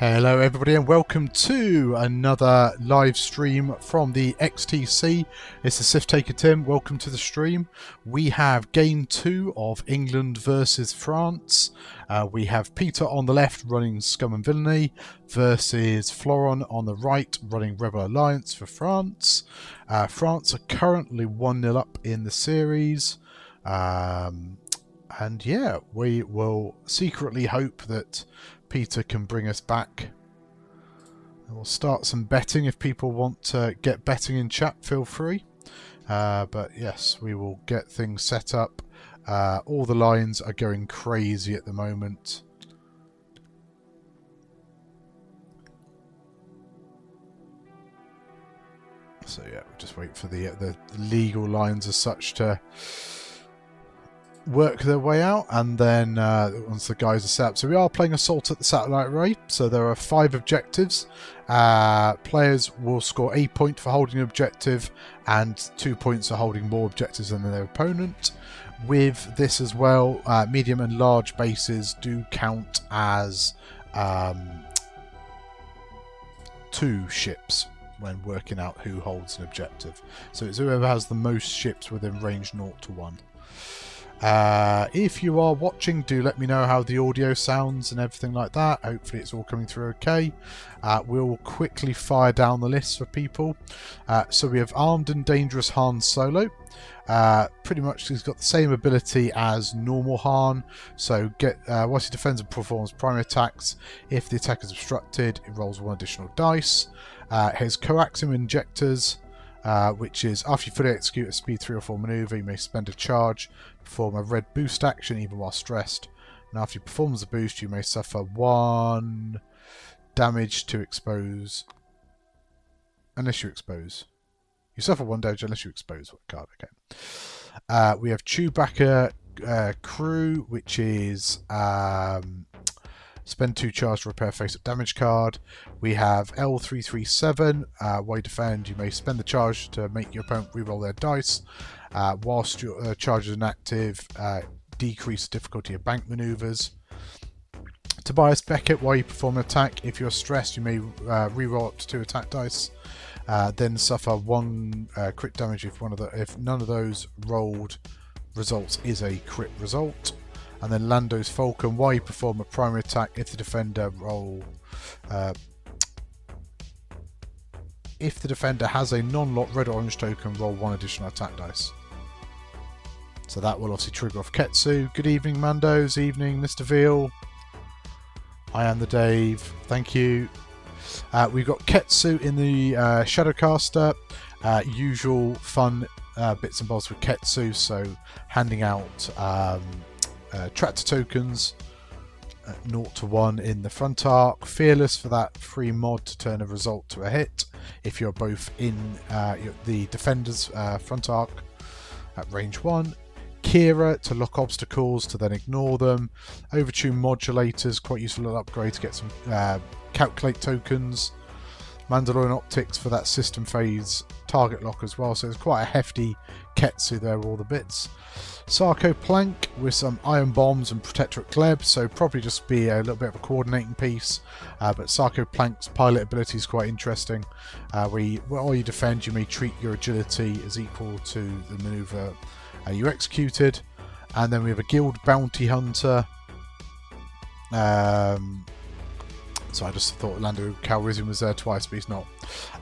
Hello everybody and welcome to another live stream from the XTC. It's the Sith Taker Tim. Welcome to the stream. We have game 2 of England versus France. We have Peter on the left running Scum and Villainy versus Floron on the right running Rebel Alliance for France. France are currently 1-0 up in the series. And yeah, we will secretly hope that Peter can bring us back. And we'll start some betting. If people want to get betting in chat, feel free. But yes, we will get things set up. All the lines are going crazy at the moment. So yeah, we'll just wait for the legal lines as such to work their way out, and then once the guys are set up. So we are playing Assault at the Satellite Array, so there are 5 objectives. Players will score a point for holding an objective and 2 points for holding more objectives than their opponent. With this as well, medium and large bases do count as 2 ships when working out who holds an objective. So it's whoever has the most ships within range 0 to 1. If you are watching, do let me know how the audio sounds and everything like that. Hopefully it's all coming through okay. We'll quickly fire down the list for people. So we have Armed and Dangerous Han Solo. Pretty much he's got the same ability as normal Han. So once he defends and performs primary attacks, if the attack is obstructed, it rolls 1 additional dice. His Coaxium Injectors, which is after you fully execute a speed 3 or 4 maneuver, you may spend a charge, perform a red boost action even while stressed, and after you perform the boost you may suffer 1 damage to expose unless you expose. You suffer 1 damage unless you expose what card. Okay. We have Chewbacca Crew, which is spend 2 charge to repair face-up damage card. We have L337. While you defend, you may spend the charge to make your opponent reroll their dice. Whilst your charge is inactive, decrease the difficulty of bank maneuvers. Tobias Beckett, while you perform an attack, if you're stressed, you may reroll up to 2 attack dice. Then suffer 1 crit damage if none of those rolled results is a crit result. And then Lando's Falcon, while you perform a primary attack, if the defender has a non-locked red or orange token, roll 1 additional attack dice. So that will obviously trigger off Ketsu. Good evening, Mandos. Evening, Mr. Veal. I am the Dave. Thank you. We've got Ketsu in the Shadowcaster. Usual fun bits and bobs with Ketsu. So handing out tractor tokens at 0 to 1 in the front arc. Fearless for that free mod to turn a result to a hit if you're both in the defender's front arc at range 1. Kira to lock obstacles to then ignore them. Overtune modulators, quite useful little upgrade to get some calculate tokens. Mandalorian optics for that system phase target lock as well, so it's quite a hefty Ketsu there with all the bits. Sarko Plank with some iron bombs and protectorate gleb, so probably just be a little bit of a coordinating piece, but Sarko Plank's pilot ability is quite interesting. While you defend, you may treat your agility as equal to the maneuver you executed. And then we have a Guild Bounty Hunter. So I just thought Lando Calrissian was there twice, but he's not.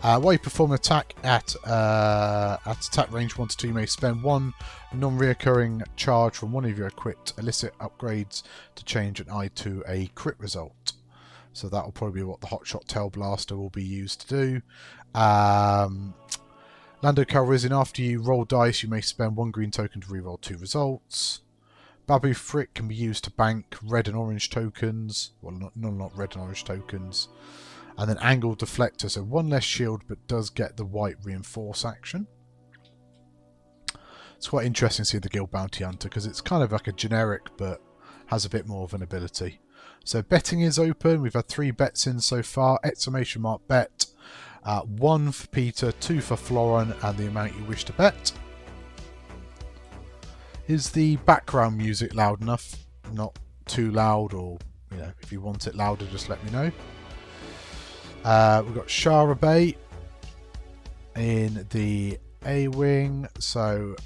While you perform an attack at attack range 1 to 2, you may spend 1 non-reoccurring charge from one of your equipped illicit upgrades to change an eye to a crit result. So that will probably be what the Hotshot Tail Blaster will be used to do. Lando Calrissian, after you roll dice, you may spend 1 green token to reroll 2 results. Babu Frick can be used to bank red and orange tokens. Well, not red and orange tokens. And then Angle Deflector, so 1 less shield, but does get the white reinforce action. It's quite interesting to see the Guild Bounty Hunter, because it's kind of like a generic, but has a bit more of an ability. So betting is open. We've had 3 bets in so far. Exclamation mark bet. 1 for Peter, 2 for Floron, and the amount you wish to bet. Is the background music loud enough? Not too loud, or if you want it louder, just let me know. We've got Shara Bay in the A-Wing, so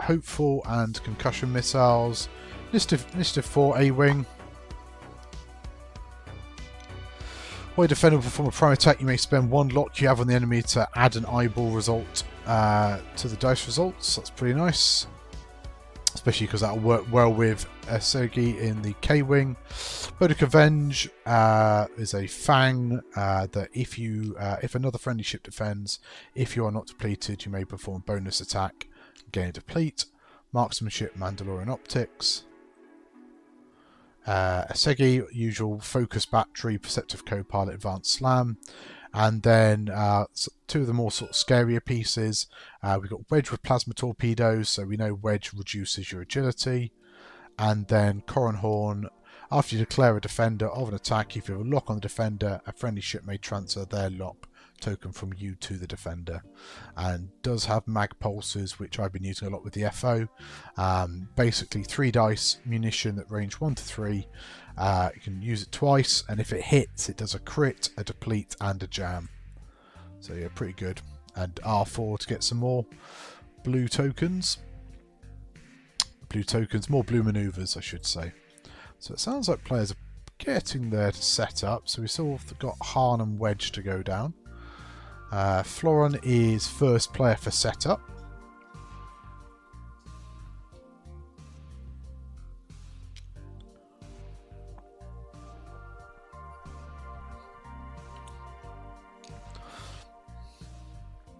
Hopeful and Concussion Missiles. Initiative 4 A-Wing. While your defender will perform a prime attack, you may spend 1 lock you have on the enemy to add an eyeball result to the dice results. That's pretty nice. Especially because that'll work well with Sergi in the K-Wing. Bodic Avenge is a Fang that if another friendly ship defends, if you are not depleted, you may perform a bonus attack, gain a deplete. Marksmanship, Mandalorian Optics. Asegi, usual Focus Battery, Perceptive Co-Pilot, Advanced Slam. And then 2 of the more sort of scarier pieces. We've got Wedge with Plasma Torpedoes, so we know Wedge reduces your agility. And then Coron Horn, after you declare a defender of an attack, if you have a lock on the defender, a friendly ship may transfer their lock token from you to the defender. And does have mag pulses, which I've been using a lot with the FO. Basically 3 dice munition that range 1 to 3. You can use it twice, and if it hits, it does a crit, a deplete, and a jam. So yeah, pretty good. And R4 to get some more blue tokens. More blue maneuvers, I should say. So it sounds like players are getting there to set up. So we still got Han and Wedge to go down. Florin is first player for setup.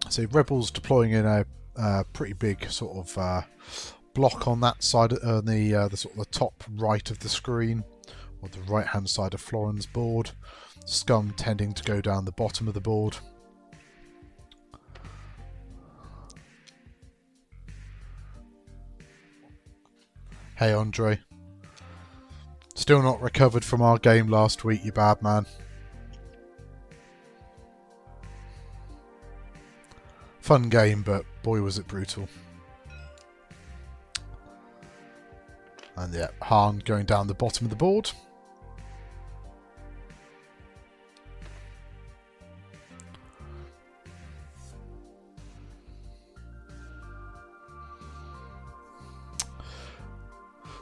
So Rebels deploying in a pretty big sort of block on that side, on the sort of the top right of the screen, or the right hand side of Florin's board. Scum tending to go down the bottom of the board. Hey Andre. Still not recovered from our game last week, you bad man. Fun game, but boy was it brutal. And yeah, Han going down the bottom of the board.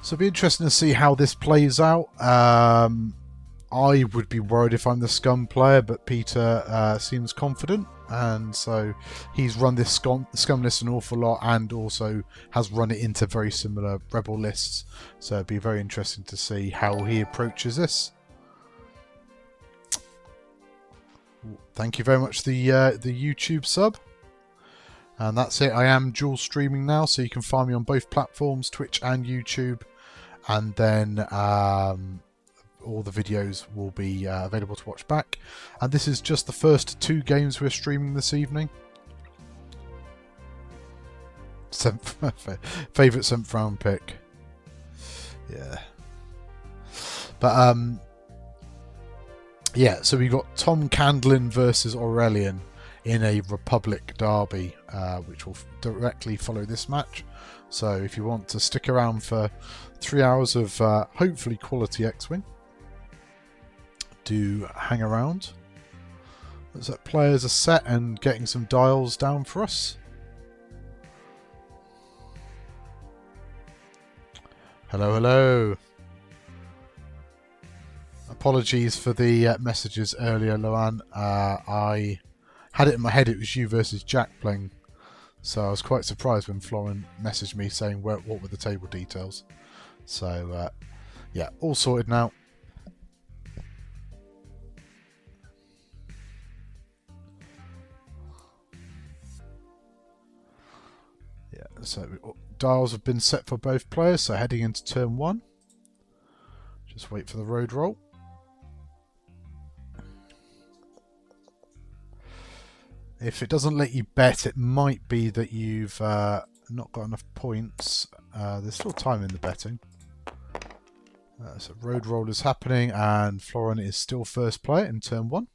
So it'll be interesting to see how this plays out. I would be worried if I'm the Scum player, but Peter seems confident, and so he's run this Scum list an awful lot, and also has run it into very similar Rebel lists. So it'd be very interesting to see how he approaches this. Thank you very much for the YouTube sub. And that's it. I am dual streaming now, so you can find me on both platforms, Twitch and YouTube. And then all the videos will be available to watch back. And this is just the first 2 games we're streaming this evening. Favourite 7th round pick. Yeah. But yeah, so we got Tom Candlin versus Aurelian in a Republic derby, which will directly follow this match. So if you want to stick around for 3 hours of hopefully quality X-Wing, do hang around. Looks like players are set and getting some dials down for us. Hello, hello. Apologies for the messages earlier, Loan. I had it in my head it was you versus Jack playing, so I was quite surprised when Florin messaged me saying what were the table details. So yeah, all sorted now. Yeah, so dials have been set for both players, so heading into turn 1. Just wait for the road roll. If it doesn't let you bet, it might be that you've not got enough points. There's still time in the betting. So road roll is happening, and Florin is still first player in turn 1.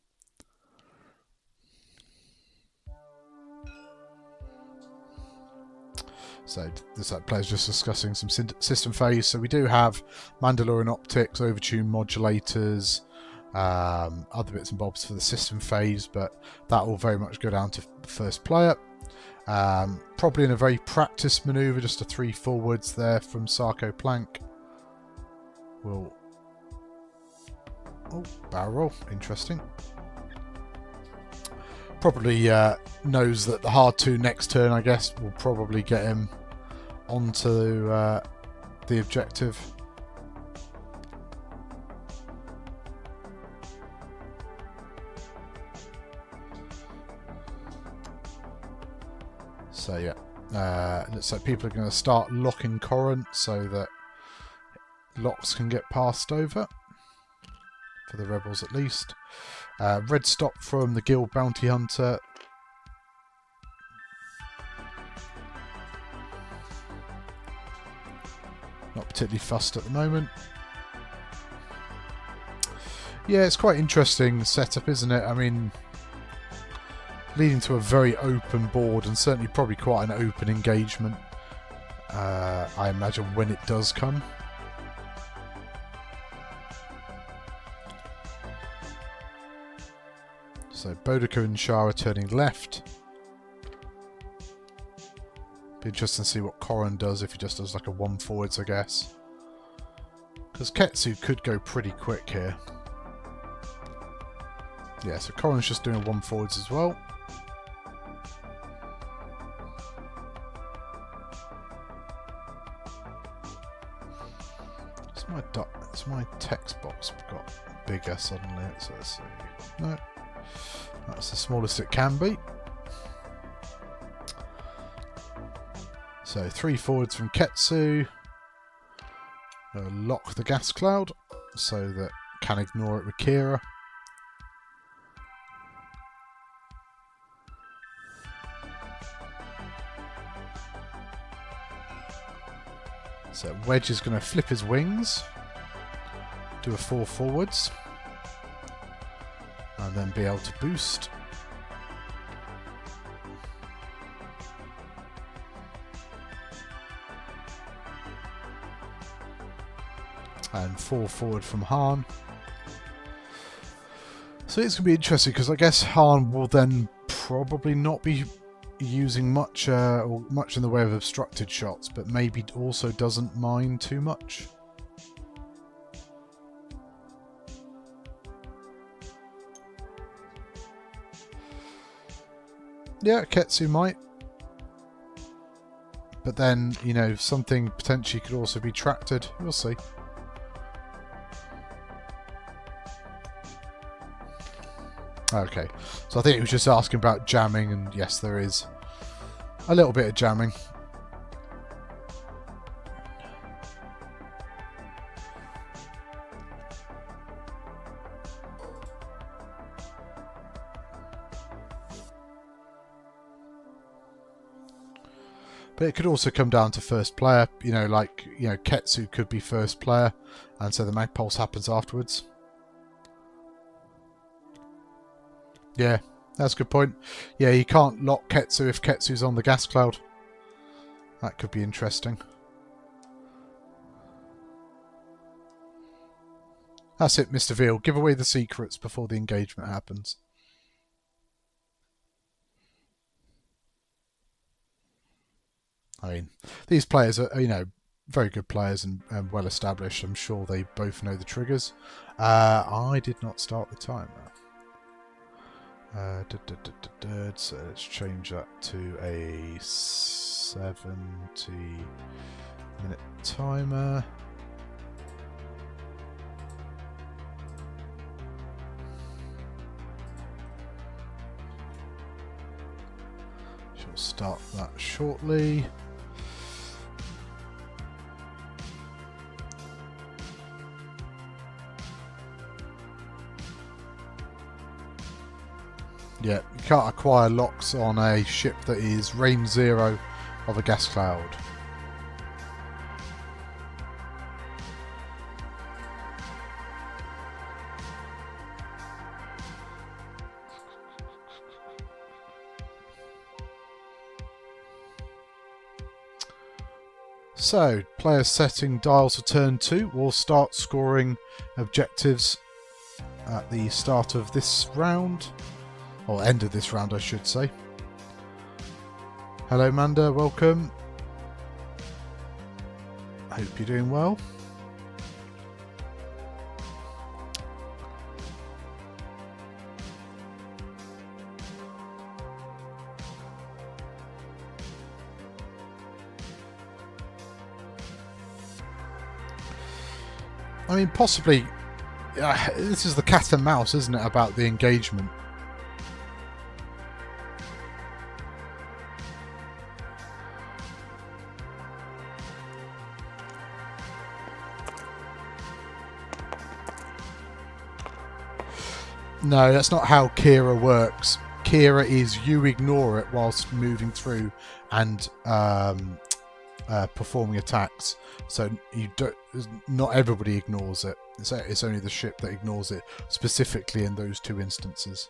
So this player's just discussing some system phase. So we do have Mandalorian optics, overtune modulators, other bits and bobs for the system phase, but that will very much go down to the first player. Probably in a very practiced manoeuvre, just a 3 forwards there from Sarko Plank. Will barrel roll, interesting. Probably knows that the hard 2 next turn, I guess, will probably get him onto the objective. So yeah, looks like people are going to start locking Corrin so that locks can get passed over, for the rebels at least. Red stop from the Guild Bounty Hunter. Not particularly fussed at the moment. Yeah, it's quite interesting setup, isn't it? I mean, leading to a very open board and certainly probably quite an open engagement, I imagine, when it does come. So Boudica and Shah are turning left. Be interesting to see what Corrin does, if he just does like a 1 forwards, I guess. Because Ketsu could go pretty quick here. Yeah, so Corrin's just doing a 1 forwards as well. It's my text box got bigger suddenly. So let's see. No, that's the smallest it can be. So 3 forwards from Ketsu. Lock the gas cloud so that can ignore it with Kira. So Wedge is going to flip his wings, do a 4 forwards, and then be able to boost. And 4 forward from Han. So it's going to be interesting because I guess Han will then probably not be using much or much in the way of obstructed shots, but maybe also doesn't mind too much. Yeah, Ketsu might. But then, you know, something potentially could also be tracted. We'll see. Okay, so I think he was just asking about jamming, and yes, there is a little bit of jamming. But it could also come down to first player, you know, like, you know, Ketsu could be first player, and so the mag pulse happens afterwards. Yeah, that's a good point. Yeah, you can't lock Ketsu if Ketsu's on the gas cloud. That could be interesting. That's it, Mr. Veal. Give away the secrets before the engagement happens. I mean, these players are, you know, very good players and well established. I'm sure they both know the triggers. I did not start the timer. So let's change that to a 70-minute timer. She'll start that shortly. Yeah, you can't acquire locks on a ship that is range 0 of a gas cloud. So, players setting dials for turn 2 will start scoring objectives at the start of this round, or end of this round I should say. Hello Manda, welcome. Hope you're doing well. I mean, possibly, this is the cat and mouse, isn't it, about the engagement? No, that's not how Kira works. Kira is you ignore it whilst moving through and performing attacks. So you don't. Not everybody ignores it. It's only the ship that ignores it, specifically in those two instances.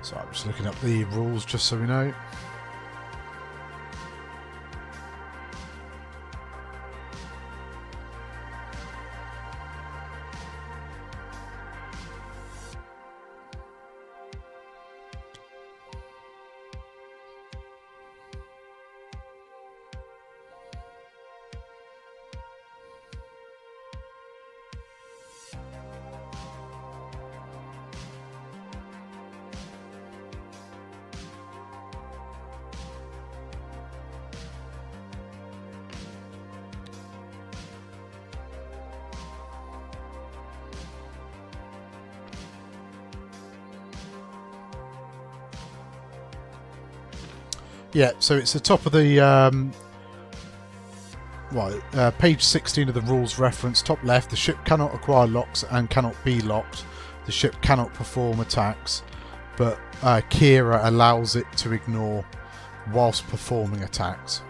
So I'm just looking up the rules just so we know. Yeah, so it's the top of the page 16 of the rules reference, top left. The ship cannot acquire locks and cannot be locked. The ship cannot perform attacks, but Kira allows it to ignore whilst performing attacks.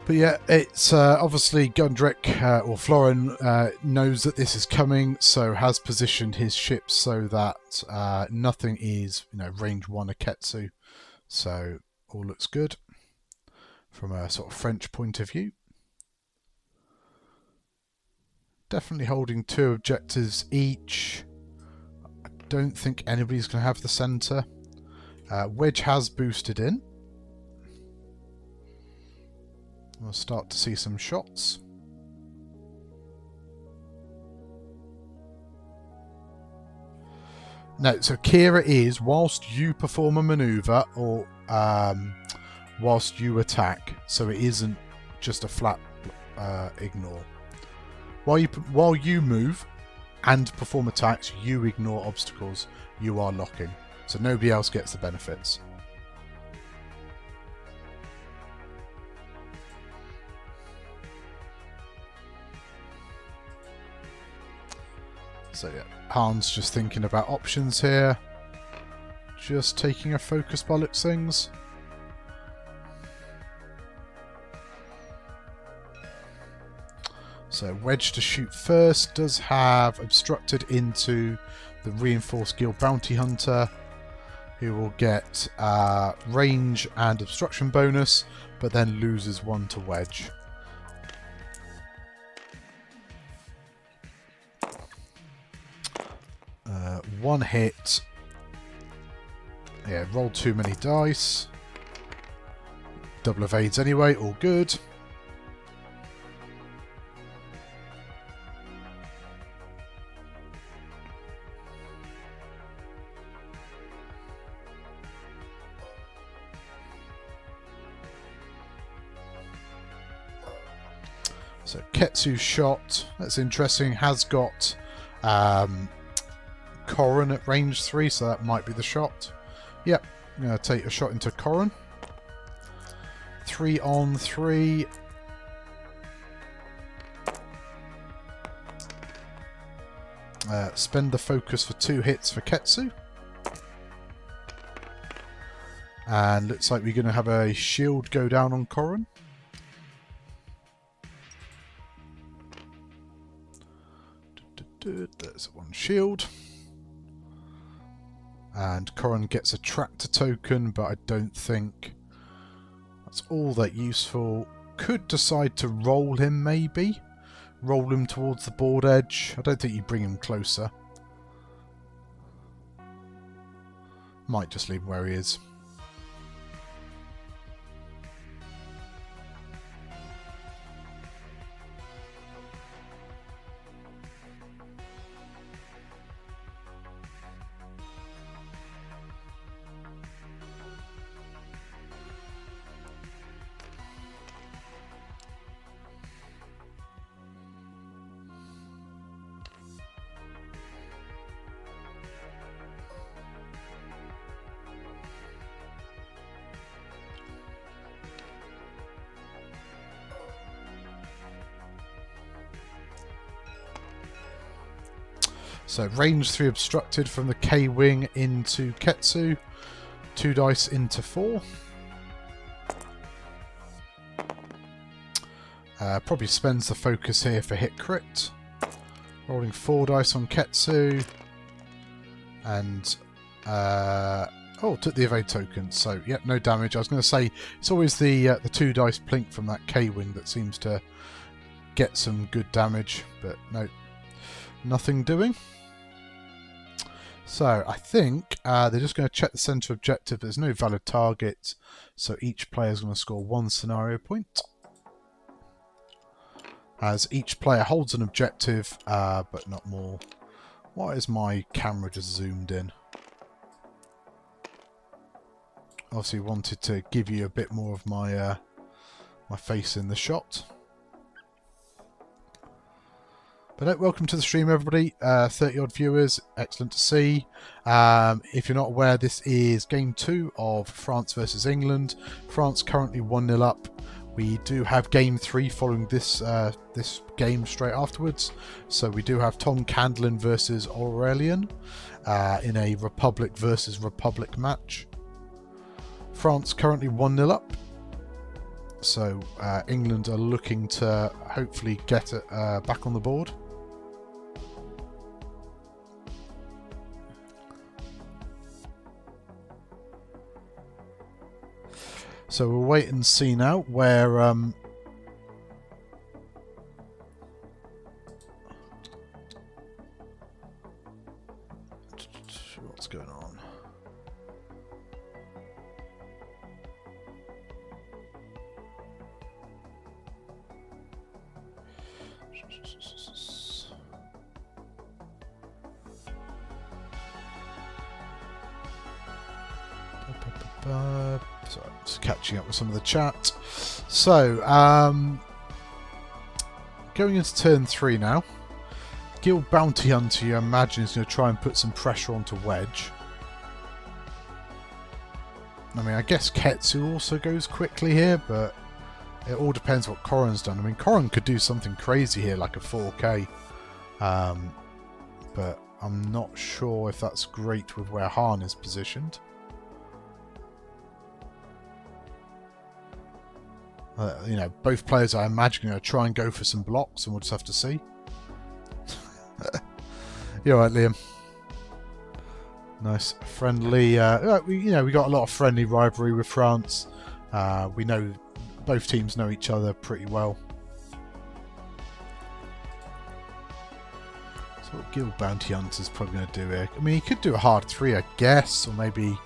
But yeah, it's obviously Gundrick or Florin knows that this is coming, so has positioned his ships so that nothing is, range 1 Aketsu. So all looks good from a sort of French point of view. Definitely holding 2 objectives each. I don't think anybody's going to have the centre. Wedge has boosted in. We'll start to see some shots. No, so Kira is, whilst you perform a manoeuvre or whilst you attack, so it isn't just a flat ignore. While you move and perform attacks, you ignore obstacles. You are locking, so nobody else gets the benefits. So yeah, Han's just thinking about options here. Just taking a focus by looks things. So Wedge to shoot first does have obstructed into the reinforced guild bounty hunter, who will get range and obstruction bonus, but then loses 1 to Wedge. One hit. Yeah, rolled too many dice. Double evades anyway, all good. So Ketsu's shot, that's interesting, has got Korin at range 3, so that might be the shot. Yep, I'm going to take a shot into Korin. 3 on 3. Spend the focus for 2 hits for Ketsu. And looks like we're going to have a shield go down on Korin. There's one shield. And Korin gets a tractor token, but I don't think that's all that useful. Could decide to roll him, maybe. Roll him towards the board edge. I don't think you bring him closer. Might just leave him where he is. So range 3 obstructed from the K-Wing into Ketsu. 2 dice into 4. Probably spends the focus here for hit crit. Rolling 4 dice on Ketsu. And took the evade token. So yep, no damage. I was going to say it's always the 2 dice plink from that K-Wing that seems to get some good damage, but no, nothing doing. So I think they're just going to check the centre objective. There's no valid target, so each player is going to score 1 scenario point. As each player holds an objective, but not more. Why is my camera just zoomed in? Obviously wanted to give you a bit more of my my face in the shot. But welcome to the stream, everybody. 30 odd viewers, excellent to see. If you're not aware, this is game 2 of France versus England. France currently 1-0 up. We do have game 3 following this this game straight afterwards. So we do have Tom Candlin versus Aurelian in a Republic versus Republic match. France currently 1-0 up. So England are looking to hopefully get it back on the board. So we'll wait and see now where what's going on. Sorry, just catching up with some of the chat. So, going into turn 3 now. Guild Bounty Hunter, you imagine, is going to try and put some pressure onto Wedge. I mean, I guess Ketsu also goes quickly here, but it all depends what Korin's done. I mean, Korin could do something crazy here, like a 4K. But I'm not sure if that's great with where Han is positioned. You know, both players I imagine are going to try and go for some blocks, and we'll just have to see. You're right, Liam. Nice, friendly. We got a lot of friendly rivalry with France. We know both teams know each other pretty well. So what Guild Bounty Hunter's probably going to do here? I mean, he could do a hard 3, I guess, or maybe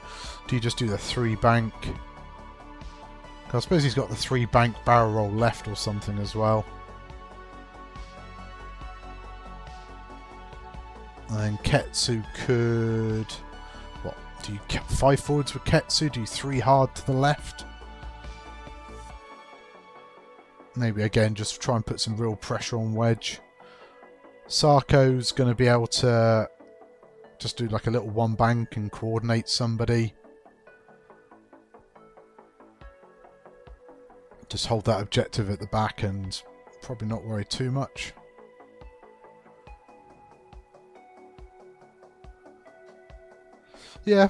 do you just do the 3 bank? I suppose he's got the 3 bank barrel roll left or something as well. And Ketsu could... What? Do you 5 forwards with Ketsu? Do you 3 hard to the left? maybe again just try and put some real pressure on Wedge. Sarko's going to be able to just do like a little one bank and coordinate somebody. Just hold that objective at the back and probably not worry too much. Yeah,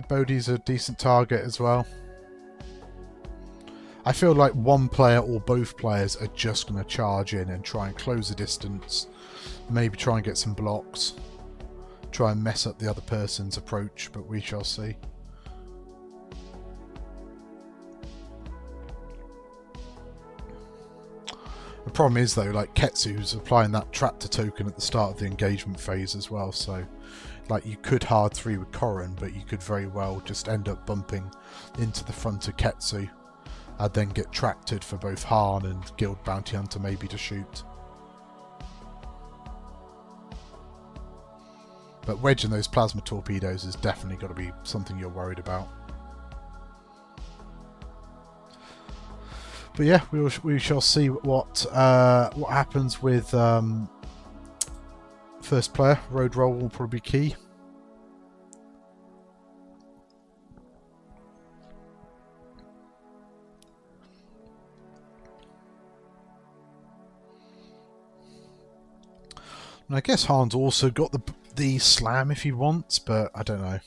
Bodhi's a decent target as well. I feel like one player or both players are just going to charge in and try and close the distance. Maybe try and get some blocks. Try and mess up the other person's approach, but we shall see. The problem is though, like Ketsu's applying that tractor token at the start of the engagement phase as well, so like you could hard 3 with Corrin, but you could very well just end up bumping into the front of Ketsu and then get tracted for both Han and Guild Bounty Hunter maybe to shoot. But Wedge and those plasma torpedoes has definitely got to be something you're worried about. But yeah, we shall see what happens with first player. Road roll will probably be key. And I guess Han's also got the slam if he wants, but I don't know.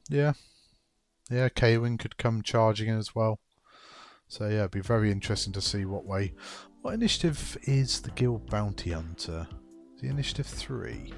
Yeah, K-Wing could come charging in as well. So yeah, it'd be very interesting to see what initiative is the Guild Bounty Hunter? Is he initiative 3?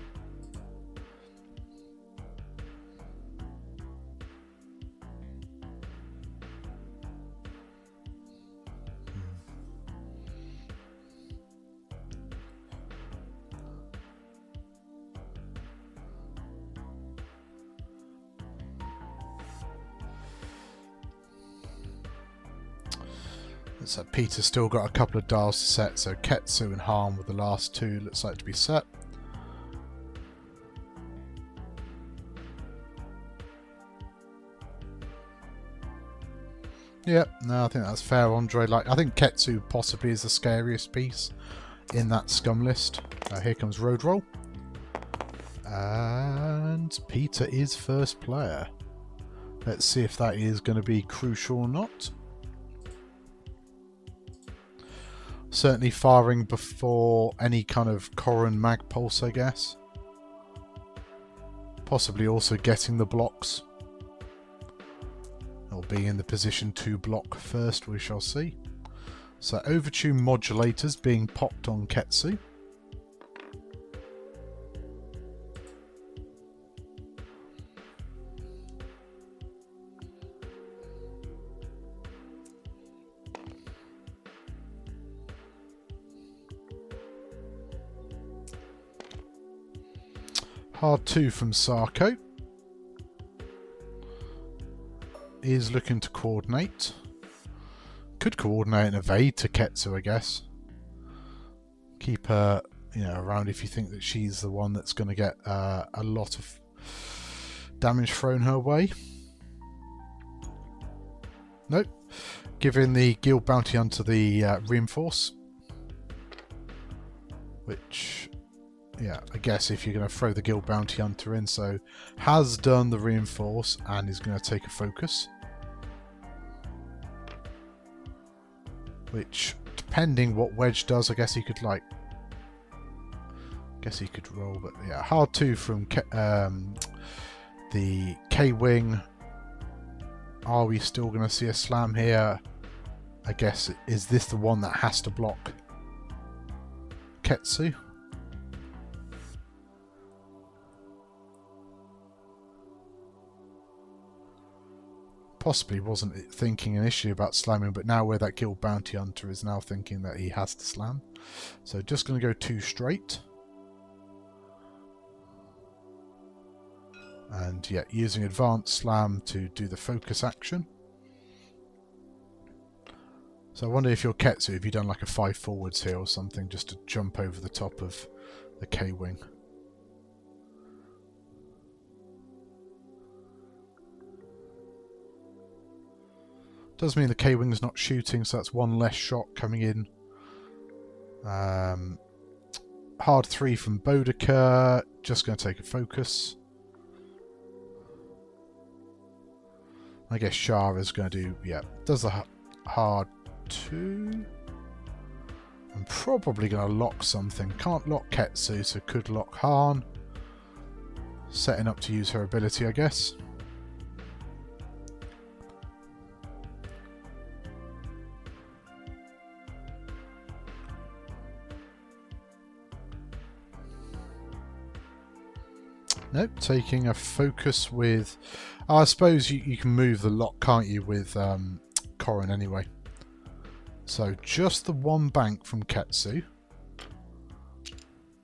So Peter's still got a couple of dials to set, so Ketsu and Han were the last two looks like to be set. Yep, no, I think that's fair, Andre. Like, I think Ketsu possibly is the scariest piece in that Scum list. Here comes Road Roll. And Peter is first player. Let's see if that is going to be crucial or not. Certainly firing before any kind of Corrin mag pulse, I guess. Possibly also getting the blocks. Or being in the position to block first, we shall see. So overtune modulators being popped on Ketsu. Hard 2 from Sarko. Is looking to coordinate. Could coordinate and evade to Ketsu, I guess. Keep her, around if you think that she's the one that's going to get a lot of damage thrown her way. Nope. Giving the Guild Bounty Hunter the reinforce. Which... yeah, I guess if you're going to throw the Guild Bounty Hunter in, so has done the reinforce and is going to take a focus. Which, depending what Wedge does, I guess he could roll, but yeah, hard 2 from the K-Wing. Are we still going to see a slam here? I guess, is this the one that has to block Ketsu? Possibly wasn't thinking initially about slamming, but now where that Guild Bounty Hunter is now thinking that he has to slam. So just going to go 2 straight. And yeah, using advanced slam to do the focus action. So I wonder if you're Ketsu, if you've done like a 5 forwards here or something, just to jump over the top of the K-Wing. Does mean the K-Wing is not shooting, so that's one less shot coming in. Hard 3 from Boudica. Just going to take a focus. I guess Shah is going to do, yeah, does the hard 2. I'm probably going to lock something. Can't lock Ketsu, so could lock Han. Setting up to use her ability, I guess. Nope, taking a focus with... I suppose you can move the lock, can't you, with Corrin anyway. So just the one bank from Ketsu.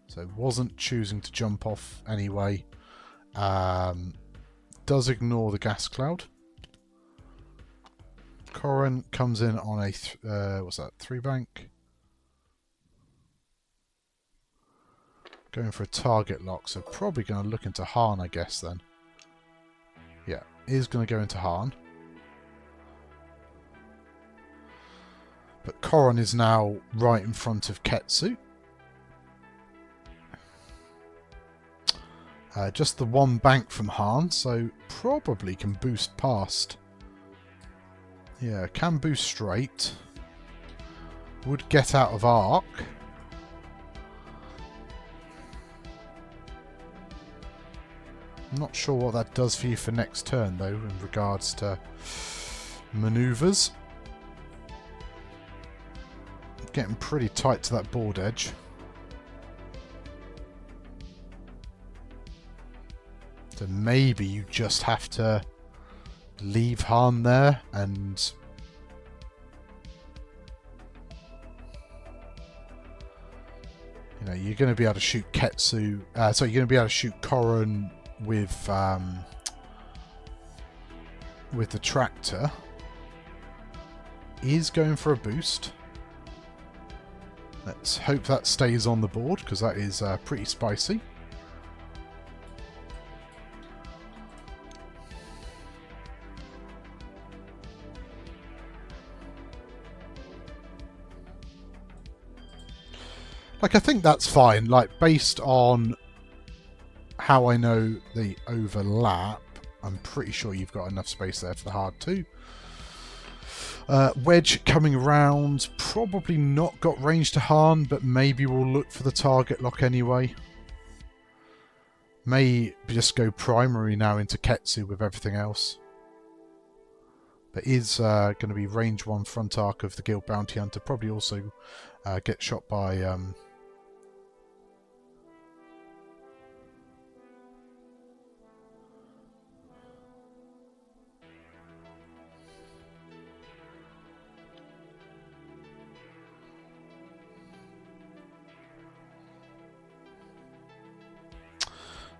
So wasn't choosing to jump off anyway. Does ignore the gas cloud. Corrin comes in on a, what's that, 3 bank? Going for a target lock, so probably going to look into Han, I guess, then. Yeah, is going to go into Han. But Corrin is now right in front of Ketsu. Just the one bank from Han, so probably can boost past. Yeah, can boost straight. Would get out of arc. I'm not sure what that does for you for next turn, though, in regards to manoeuvres. Getting pretty tight to that board edge. So maybe you just have to leave Han there and... You know, you're going to be able to shoot Ketsu... so you're going to be able to shoot Corrin with the tractor. Is going for a boost. Let's hope that stays on the board, because that is pretty spicy. Like, I think that's fine. Like, based on how I know they overlap, I'm pretty sure you've got enough space there for the hard 2. Wedge coming around, probably not got range to Han, but maybe we'll look for the target lock anyway. May just go primary now into Ketsu with everything else. But is going to be range 1 front arc of the Guild Bounty Hunter, probably also get shot by...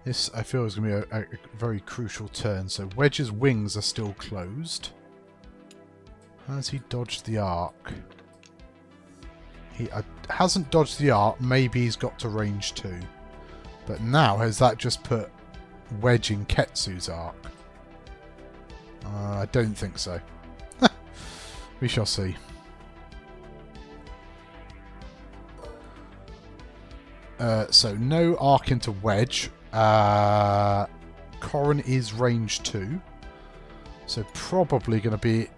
This, I feel, is going to be a very crucial turn. So Wedge's wings are still closed. Has he dodged the arc? He hasn't dodged the arc. Maybe he's got to range 2. But now, has that just put Wedge in Ketsu's arc? I don't think so. We shall see. So no arc into Wedge. Corrin is range 2. So probably going to be...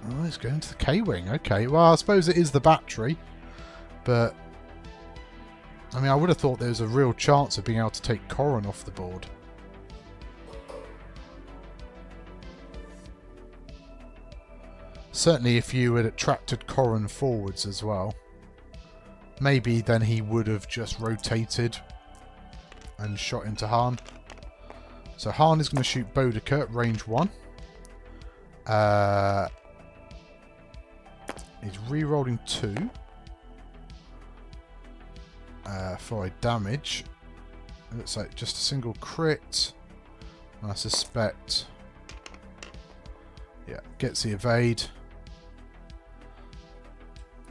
Oh, he's going to the K-Wing. Okay, well, I suppose it is the battery. But... I mean, I would have thought there was a real chance of being able to take Corrin off the board. Certainly if you had attracted Corrin forwards as well. Maybe then he would have just rotated and shot into Han. So Han is going to shoot Boudica at range 1. He's re-rolling 2 for a damage. It looks like just a single crit. I suspect... Yeah, gets the evade.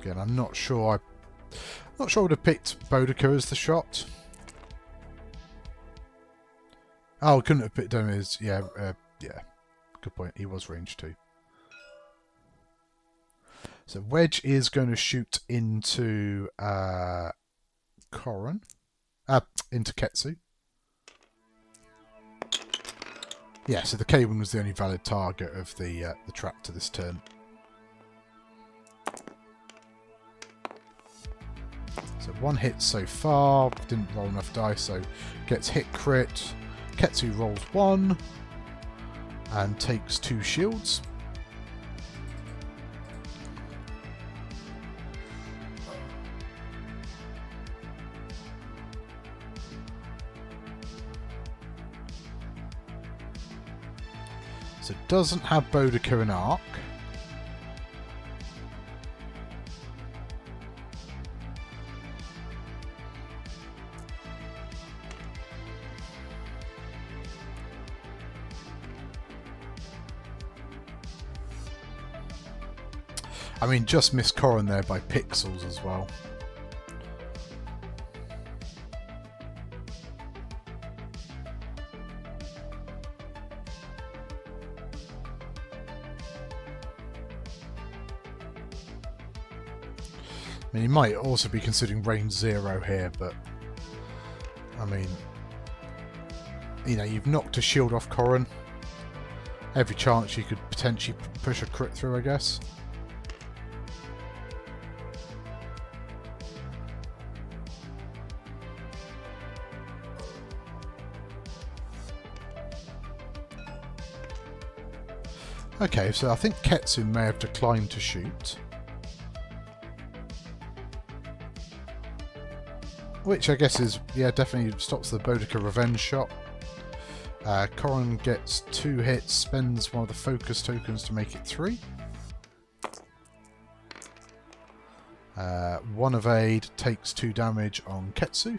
Again, I'm not sure. Not sure I would have picked Boudica as the shot. Oh, couldn't have picked him as... Yeah, yeah. Good point. He was range 2. So Wedge is going to shoot into Koran, into Ketsu. Yeah, so the K-Wing was the only valid target of the tractor this turn. So 1 hit so far, didn't roll enough dice, so gets hit crit. Ketsu rolls 1 and takes 2 shields. So it doesn't have Boudica and Arc. I mean, just missed Koran there by pixels as well. I mean, he might also be considering range 0 here, but I mean, you know, you've knocked a shield off Koran. Every chance you could potentially push a crit through, I guess. Okay, so I think Ketsu may have declined to shoot. Which I guess is, yeah, definitely stops the Boudica revenge shot. Koran gets 2 hits, spends one of the focus tokens to make it 3. 1 evade, takes 2 damage on Ketsu.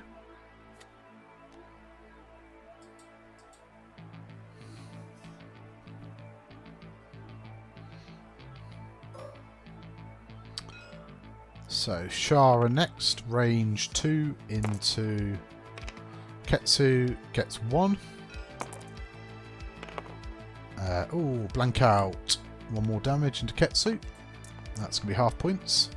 So Shara next, range 2 into Ketsu, gets 1. Oh, blank out. 1 more damage into Ketsu. That's going to be half points.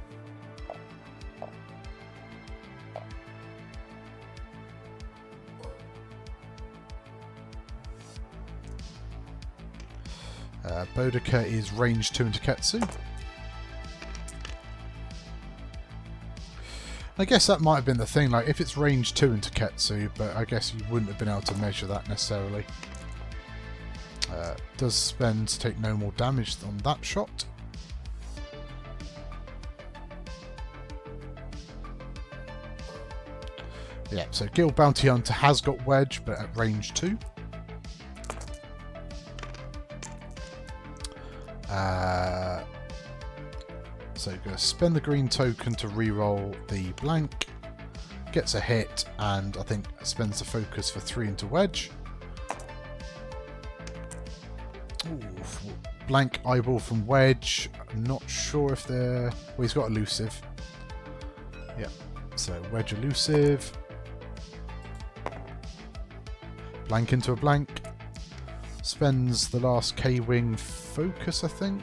Boudica is range 2 into Ketsu. I guess that might have been the thing, like if it's range 2 into Ketsu, but I guess you wouldn't have been able to measure that necessarily. Does spend to take no more damage on that shot. Yeah, so Guild Bounty Hunter has got Wedge, but at range 2. So going to spend the green token to reroll the blank. Gets a hit, and I think spends the focus for 3 into Wedge. Ooh, blank eyeball from Wedge. I'm not sure if they're... Well, he's got elusive. Yeah, so Wedge elusive. Blank into a blank. Spends the last K-Wing focus, I think.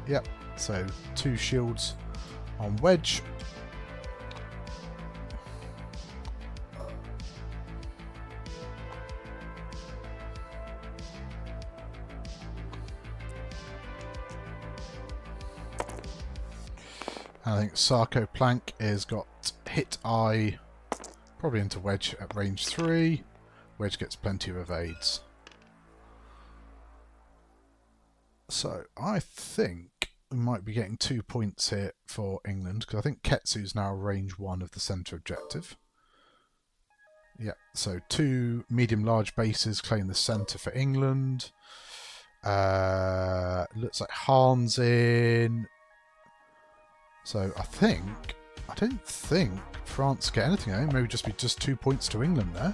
Yep, so 2 shields on Wedge. I think Sarko Plank has got hit eye, probably into Wedge at range 3. Wedge gets plenty of evades. So I think we might be getting 2 points here for England, because I think Ketsu's now range 1 of the centre objective. Yeah, so 2 medium-large bases claim the centre for England. Looks like Han's in. So I don't think France get anything. I think maybe just be 2 points to England there.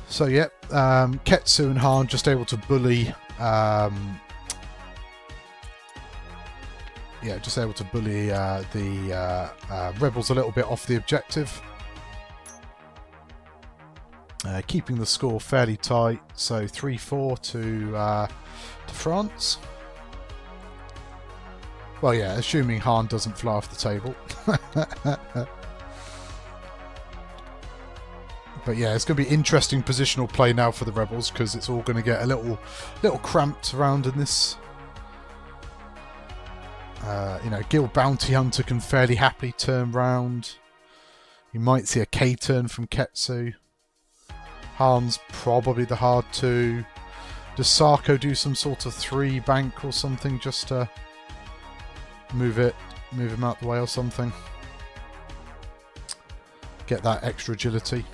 So yeah, Ketsu and Han just able to bully. Just able to bully the rebels a little bit off the objective, keeping the score fairly tight. So 3-4 to France. Well, yeah, assuming Hahn doesn't fly off the table. But yeah, it's going to be interesting positional play now for the Rebels, because it's all going to get a little cramped around in this. You know, Gil Bounty Hunter can fairly happily turn round. You might see a K-turn from Ketsu. Hahn's probably the hard 2. Does Sarko do some sort of 3 bank or something just to move him out the way or something? Get that extra agility.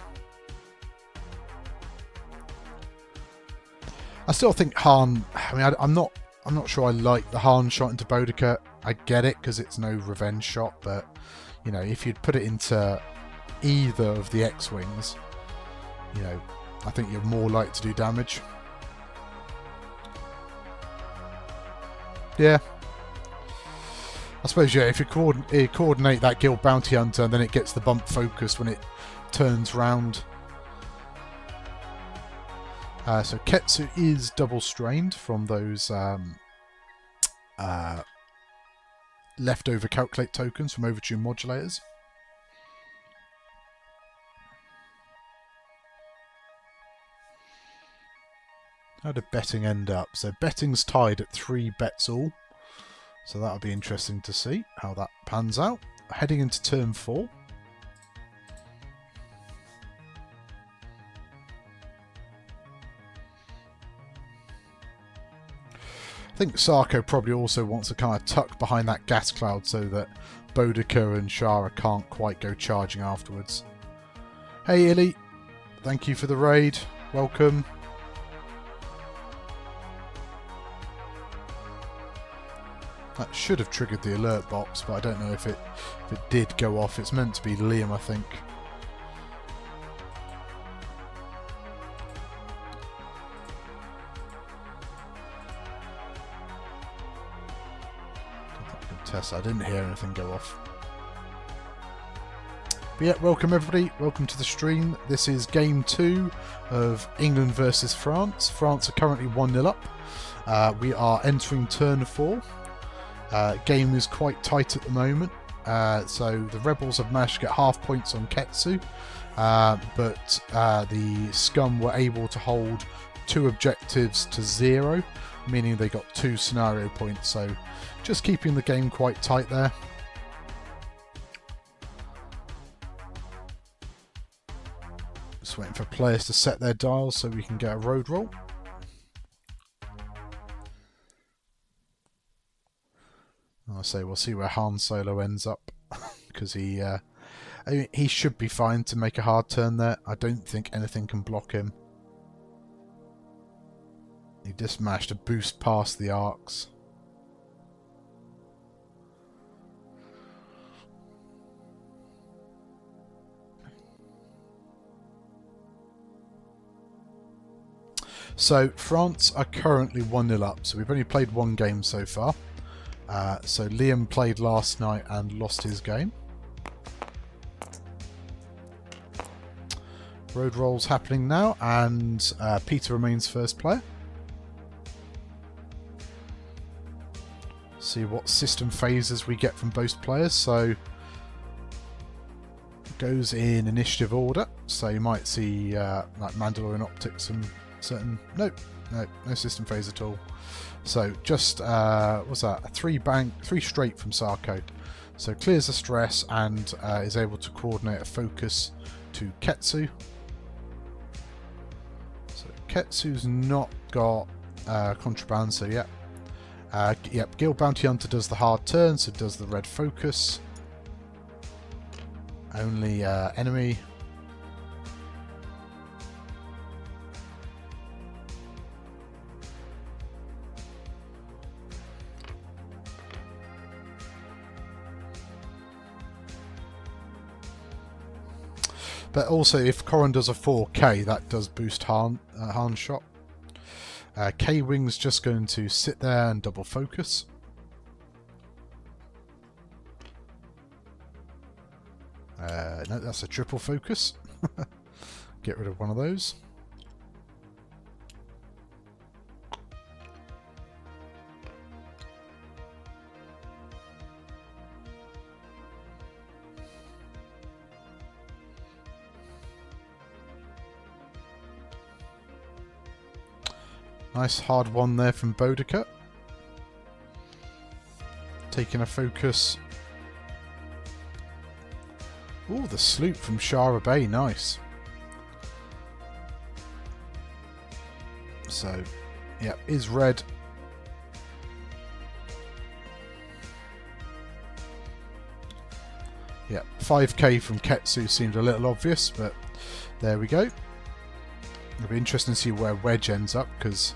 I still think Hahn. I mean, I'm not sure I like the Hahn shot into Boudica. I get it because it's no revenge shot, but you know, if you'd put it into either of the X-wings, you know, I think you're more likely to do damage. Yeah. I suppose, yeah, if you coordinate that Gil Bounty Hunter and then it gets the bump focus when it turns round. So Ketsu is double strained from those leftover calculate tokens from overtune modulators. How did betting end up? So betting's tied at 3 bets all. So that'll be interesting to see how that pans out. Heading into turn 4. I think Sarko probably also wants to kind of tuck behind that gas cloud so that Boudica and Shara can't quite go charging afterwards. Hey Illy, thank you for the raid. Welcome. That should have triggered the alert box, but I don't know if it did go off. It's meant to be Liam, I think. I didn't hear anything go off. But yeah, welcome everybody. Welcome to the stream. This is game 2 of England versus France. France are currently 1-0 up. We are entering turn 4. Game is quite tight at the moment. So the Rebels have managed to get half points on Ketsu, but the Scum were able to hold 2 objectives to 0, meaning they got 2 scenario points. So just keeping the game quite tight there. Just waiting for players to set their dials so we can get a road roll. I'll say we'll see where Han Solo ends up, because he should be fine to make a hard turn there. I don't think anything can block him. He just managed to boost past the arcs. So France are currently 1-0 up, so we've only played 1 game so far. So Liam played last night and lost his game. Road rolls happening now, and Peter remains first player. See what system phases we get from both players. So goes in initiative order. So you might see like Mandalorian optics and certain. No system phase at all. So just what's that? A 3 straight from Sarko. So clears the stress and is able to coordinate a focus to Ketsu. So Ketsu's not got contraband, so yeah. Yep, Gil Bounty Hunter does the hard turn, so does the red focus. Only enemy. But also, if Corrin does a 4K, that does boost Han's shot. K-Wing's just going to sit there and double focus. No, that's a triple focus. Get rid of one of those. Nice hard one there from Boudica. Taking a focus. Oh, the sloop from Shara Bay, nice. So, yeah, is red. Yeah, 5k from Ketsu seemed a little obvious, but there we go. It'll be interesting to see where Wedge ends up, because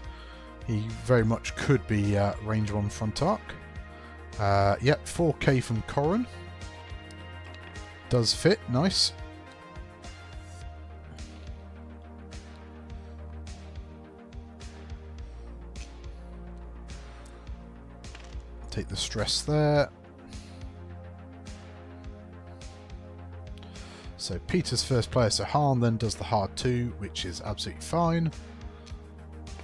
he very much could be range 1 front arc. Yep, 4k from Corrin. Does fit, nice. Take the stress there. So Peter's first player, so Hahn then does the hard 2, which is absolutely fine.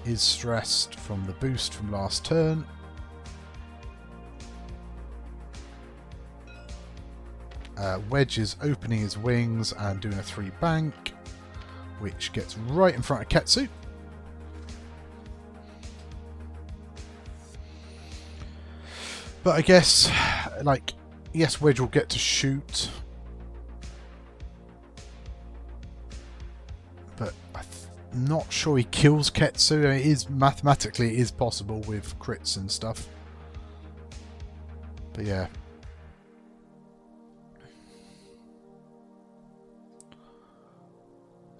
Is stressed from the boost from last turn. Wedge is opening his wings and doing a 3 bank, which gets right in front of Ketsu. But I guess, like, yes, Wedge will get to shoot, but I'm not sure he kills Ketsu. I mean, it is mathematically it is possible with crits and stuff. But yeah.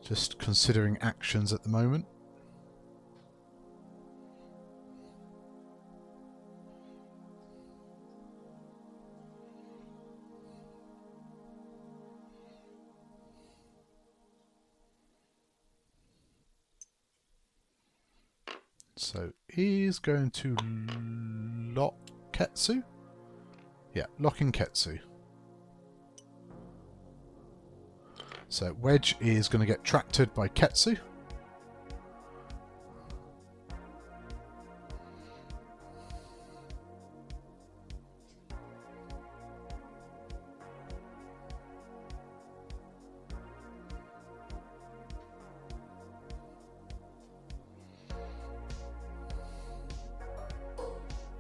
Just considering actions at the moment. So he's going to lock Ketsu. Yeah, locking Ketsu. So Wedge is going to get tracted by Ketsu.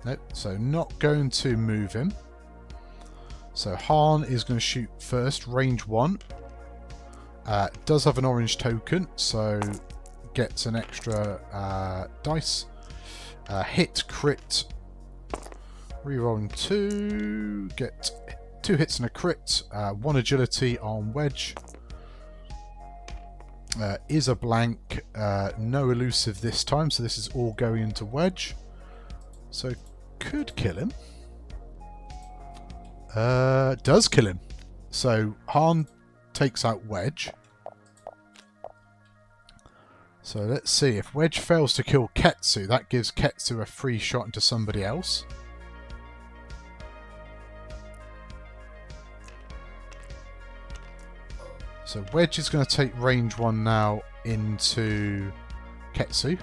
Nope, so not going to move him. So Hahn is going to shoot first, range 1. Does have an orange token, so gets an extra dice. Hit, crit, rerolling 2, get 2 hits and a crit, 1 agility on Wedge. Is a blank, no elusive this time, so this is all going into Wedge. So could kill him. Does kill him. So Hahn takes out Wedge. So let's see, if Wedge fails to kill Ketsu, that gives Ketsu a free shot into somebody else. So Wedge is going to take range 1 now into Ketsu.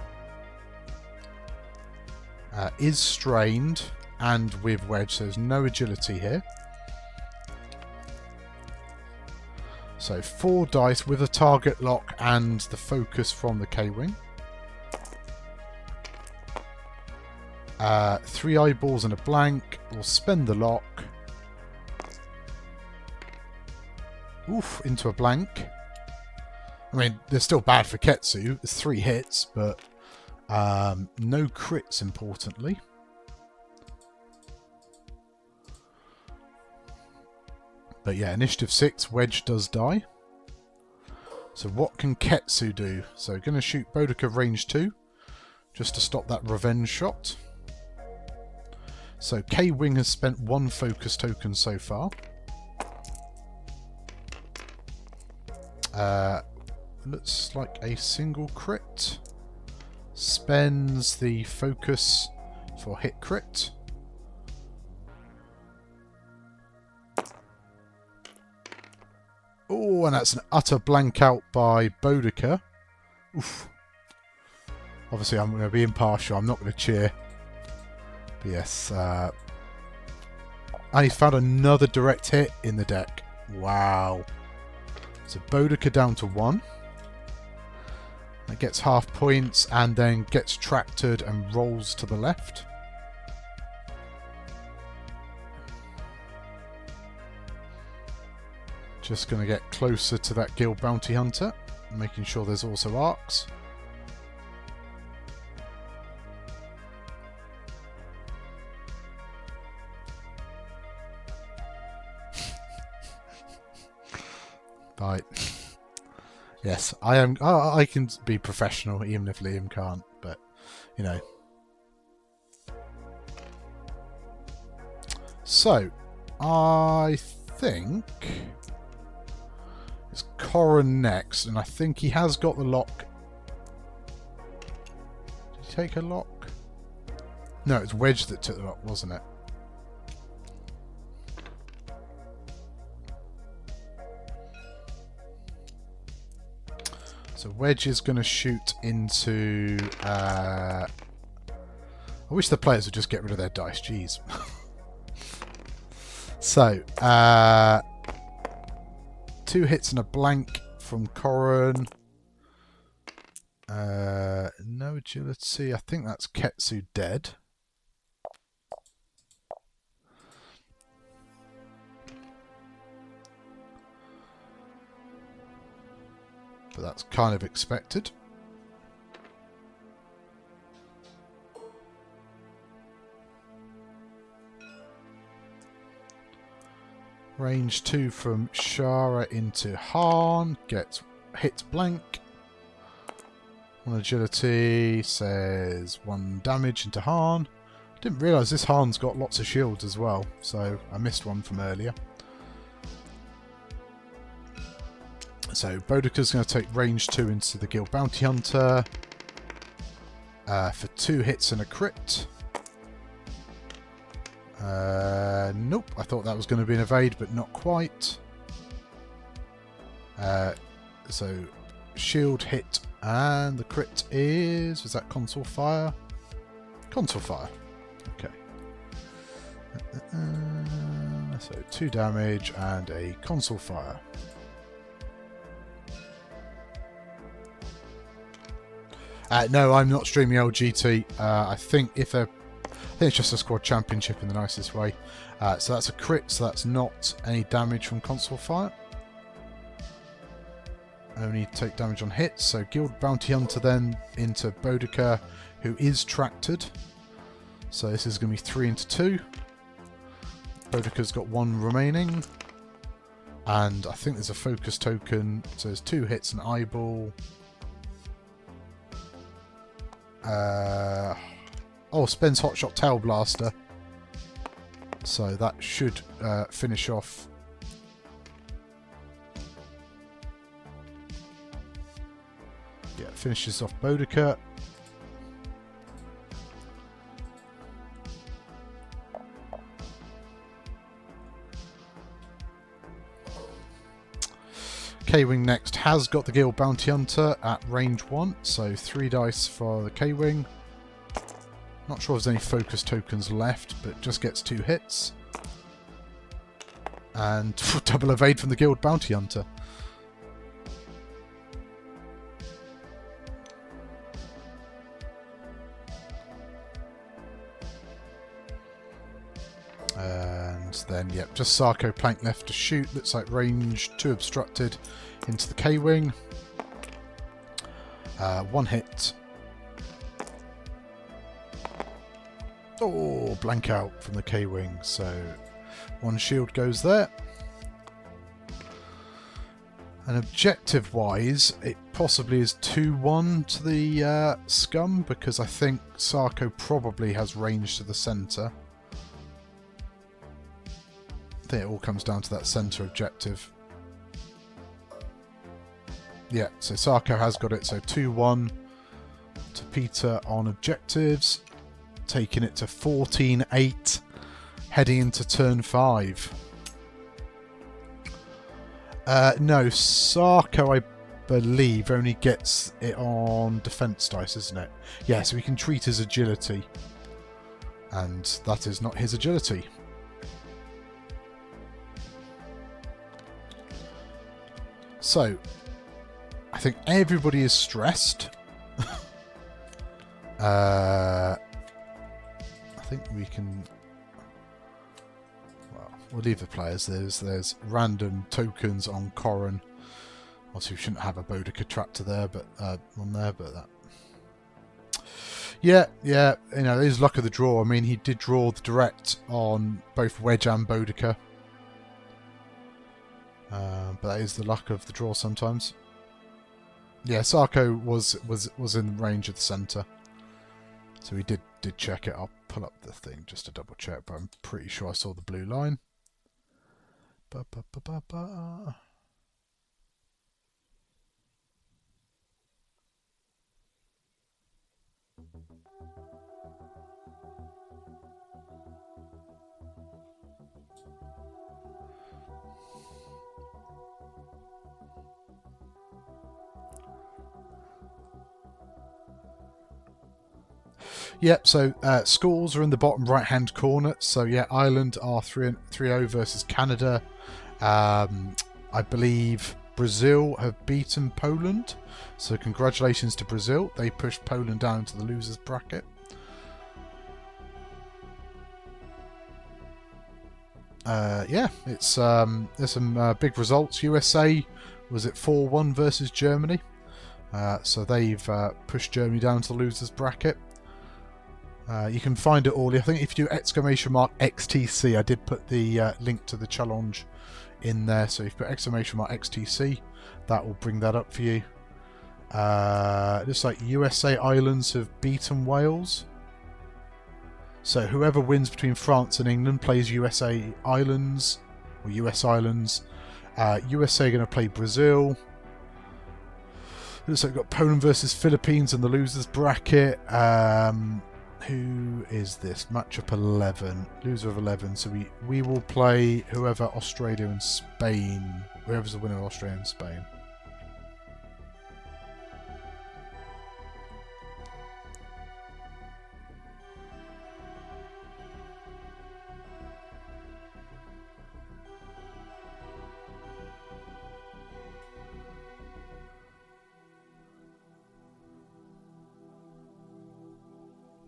Is strained and with Wedge, so there's no agility here. So 4 dice with a target lock and the focus from the K-Wing. 3 eyeballs and a blank. We'll spend the lock. Oof, into a blank. I mean, they're still bad for Ketsu. It's 3 hits, but no crits, importantly. But yeah, initiative 6, Wedge does die. So what can Ketsu do? So going to shoot Boudica range 2, just to stop that revenge shot. So K-Wing has spent 1 focus token so far. Looks like a single crit. Spends the focus for hit crit. Oh, and that's an utter blank out by Boudica. Oof. Obviously, I'm going to be impartial. I'm not going to cheer. But yes. And he's found another direct hit in the deck. Wow. So Boudica down to 1. It gets half points and then gets tractored and rolls to the left. Just going to get closer to that guild bounty hunter, making sure there's also arcs. Right. Yes, I am. I can be professional even if Liam can't, but you know. So, I think it's Corin next, and I think he has got the lock. Did he take a lock? No, it's Wedge that took the lock, wasn't it? So Wedge is going to shoot into... I wish the players would just get rid of their dice, jeez. So, 2 hits and a blank from Corin. No agility. I think that's Ketsu dead. But that's kind of expected. Range 2 from Shara into Han. Gets hit blank. 1 agility. Says 1 damage into Han. Didn't realise this Han's got lots of shields as well. So I missed one from earlier. So Boudica's going to take range 2 into the Guild Bounty Hunter for 2 hits and a crit. Nope, I thought that was going to be an evade, but not quite. So shield hit, and the crit is... Was that console fire? Console fire. Okay. So 2 damage and a console fire. No, I'm not streaming LGT. I think if they're... I think it's just a squad championship in the nicest way. So that's a crit, so that's not any damage from console fire. Only take damage on hits. So Guild Bounty Hunter then into Boudica, who is tractored. So this is going to be 3 into 2. Boudica's got 1 remaining. And I think there's a focus token. So there's 2 hits and eyeball. Spends Hotshot Tail Blaster. So that should finish off. Yeah, finishes off Boudica. K-Wing next has got the Guild Bounty Hunter at range 1, so 3 dice for the K-Wing. Not sure if there's any focus tokens left, but just gets 2 hits. And double evade from the Guild Bounty Hunter. And then, yep, just Sarko Plank left to shoot. Looks like range 2 obstructed into the K-Wing. 1 hit. Oh, blank out from the K-Wing. So 1 shield goes there. And objective-wise, it possibly is 2-1 to the Scum, because I think Sarko probably has range to the centre. I think it all comes down to that centre objective. Yeah, so Sarko has got it, so 2-1 to Peter on objectives, taking it to 14-8, heading into turn 5. No, Sarko, I believe, only gets it on defense dice, isn't it? Yeah, so we can treat his agility, and that is not his agility. So, I think everybody is stressed. I think we can... Well, we'll leave the players. There's random tokens on Corrin. Obviously, we shouldn't have a Boudica tractor there, but on there, but that... Yeah, you know, it is luck of the draw. I mean, he did draw the direct on both Wedge and Boudica. But that is the luck of the draw sometimes. Yeah, Sarko was in range of the centre. So he did check it. I'll pull up the thing just to double check, but I'm pretty sure I saw the blue line. Ba, ba, ba, ba, ba. Yep, so scores are in the bottom right hand corner. So yeah, Ireland are 3-0 versus Canada. I believe Brazil have beaten Poland. So congratulations to Brazil. They pushed Poland down into the losers bracket. Yeah, it's there's some big results. USA was at 4-1 versus Germany. So they've pushed Germany down to the losers bracket. You can find it all. I think if you do !XTC, I did put the link to the challenge in there. So if you put !XTC, that will bring that up for you. It looks like USA Islands have beaten Wales. So whoever wins between France and England plays USA Islands, or US Islands. USA are going to play Brazil. It looks like we've got Poland versus Philippines in the losers bracket. Who is this? Matchup 11. Loser of 11. So we will play whoever Australia and Spain. Whoever's the winner of Australia and Spain.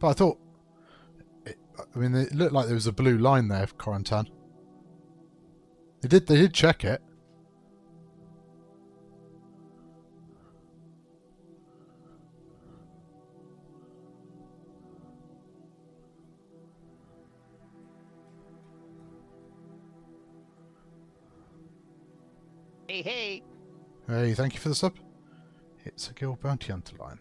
But I thought, I mean, it looked like there was a blue line there for Quarantine. They did check it. Hey. Hey, thank you for the sub. It's a Guild Bounty Hunter line.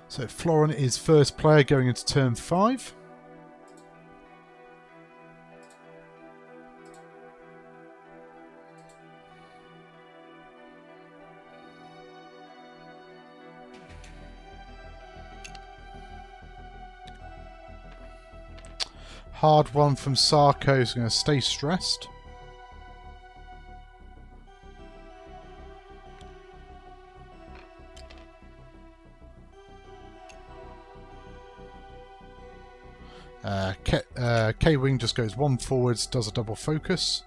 So Florin is first player going into turn 5. Hard one from Sarko is going to stay stressed. K-Wing just goes one forwards, does a double focus.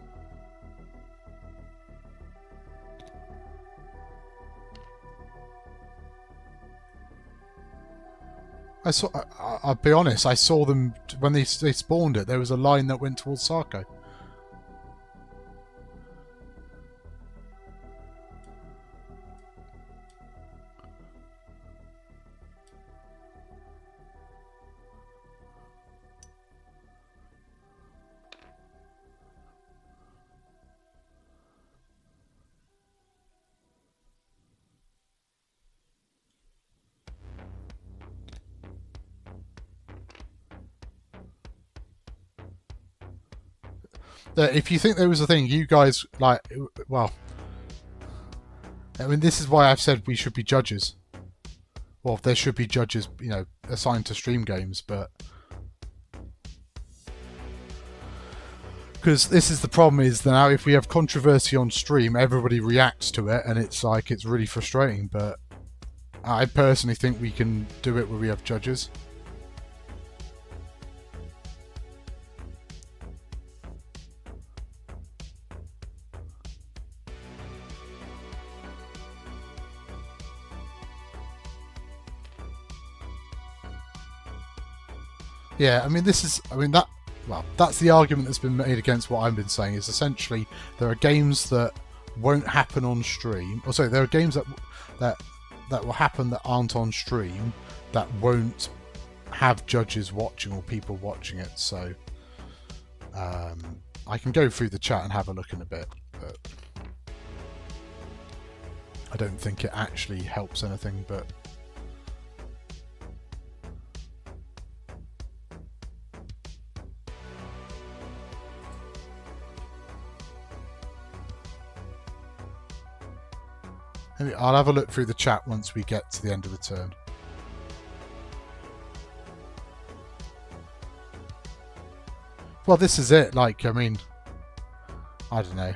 I'll be honest, I saw them when they spawned it. There was a line that went towards Sarko. If you think there was a thing, you guys, like, well, I mean, this is why I've said we should be judges. Well, there should be judges, you know, assigned to stream games, but... Because this is the problem, is that now if we have controversy on stream, everybody reacts to it, and it's like, it's really frustrating, but... I personally think we can do it where we have judges. Yeah, I mean, that's the argument that's been made against what I've been saying, is essentially there are games that won't happen on stream. Or sorry, there are games that will happen that aren't on stream that won't have judges watching or people watching it. So I can go through the chat and have a look in a bit, but I don't think it actually helps anything, but I'll have a look through the chat once we get to the end of the turn. Well, this is it. Like, I mean, I don't know.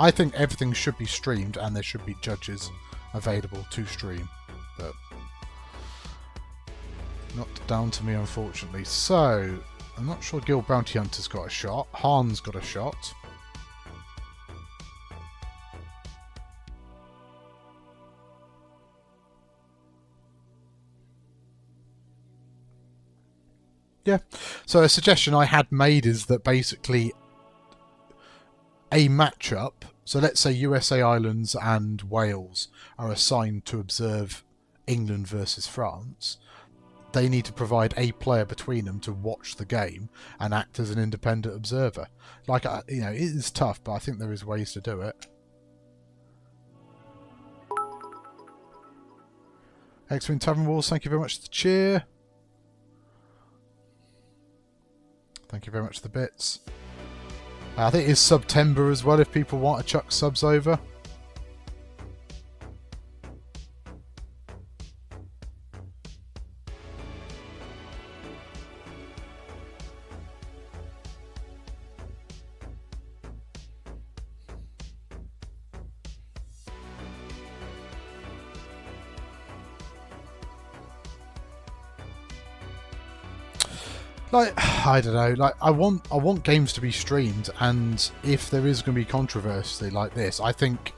I think everything should be streamed and there should be judges available to stream. But not down to me, unfortunately. So, I'm not sure Guild Bounty Hunter's got a shot. Han's got a shot. Yeah, so a suggestion I had made is that basically a matchup, so let's say USA Islands and Wales are assigned to observe England versus France, they need to provide a player between them to watch the game and act as an independent observer. Like, you know, it is tough, but I think there is ways to do it. X-Wing Tavern Wars, thank you very much for the cheer. Thank you very much for the bits. I think it's September as well if people want to chuck subs over. Like, I don't know, like I want games to be streamed, and if there is going to be controversy like this, I think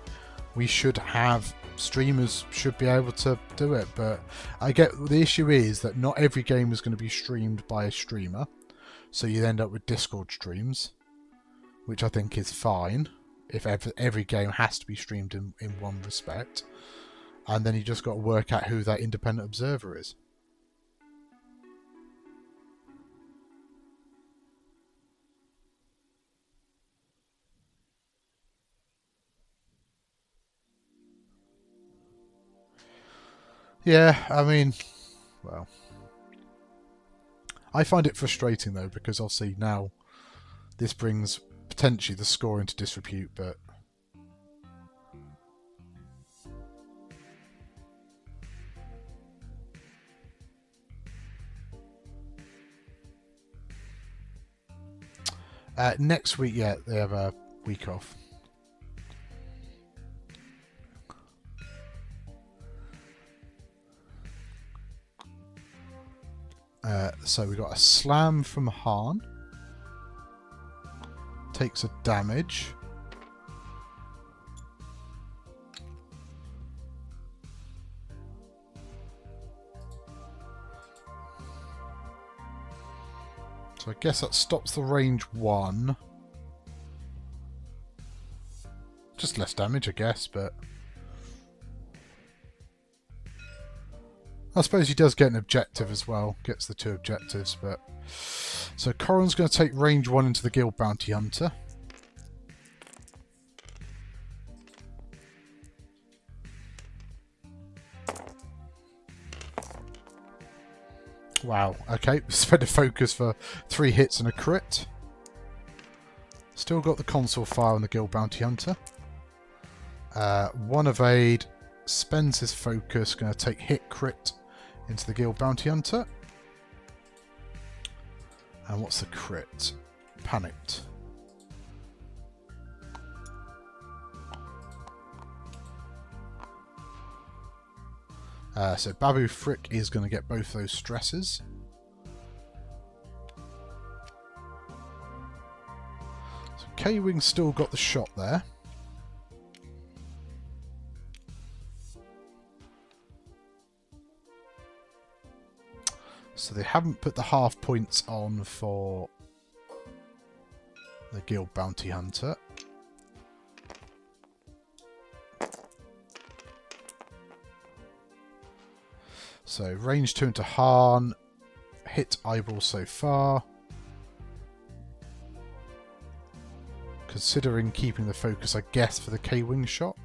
we should have streamers should be able to do it. But I get the issue is that not every game is going to be streamed by a streamer, so you end up with Discord streams, which I think is fine if every game has to be streamed in one respect, and then you just got to work out who that independent observer is. Yeah, I mean, well, I find it frustrating though, because obviously now this brings potentially the score into disrepute, but next week, yeah, they have a week off. So we got a slam from Han. Takes a damage. So I guess that stops the range 1. Just less damage, I guess, but I suppose he does get an objective as well. Gets the 2 objectives, but so Corrin's going to take range 1 into the Guild Bounty Hunter. Wow, okay. Spend a focus for 3 hits and a crit. Still got the console fire on the Guild Bounty Hunter. 1 evade. Spends his focus. Going to take hit crit into the Guild Bounty Hunter. And what's the crit? Panicked. So Babu Frick is going to get both those stresses. So K-Wing still got the shot there. So they haven't put the half points on for the Guild Bounty Hunter. So range 2 into Hahn, hit eyeball so far. Considering keeping the focus, I guess, for the K-Wing shot.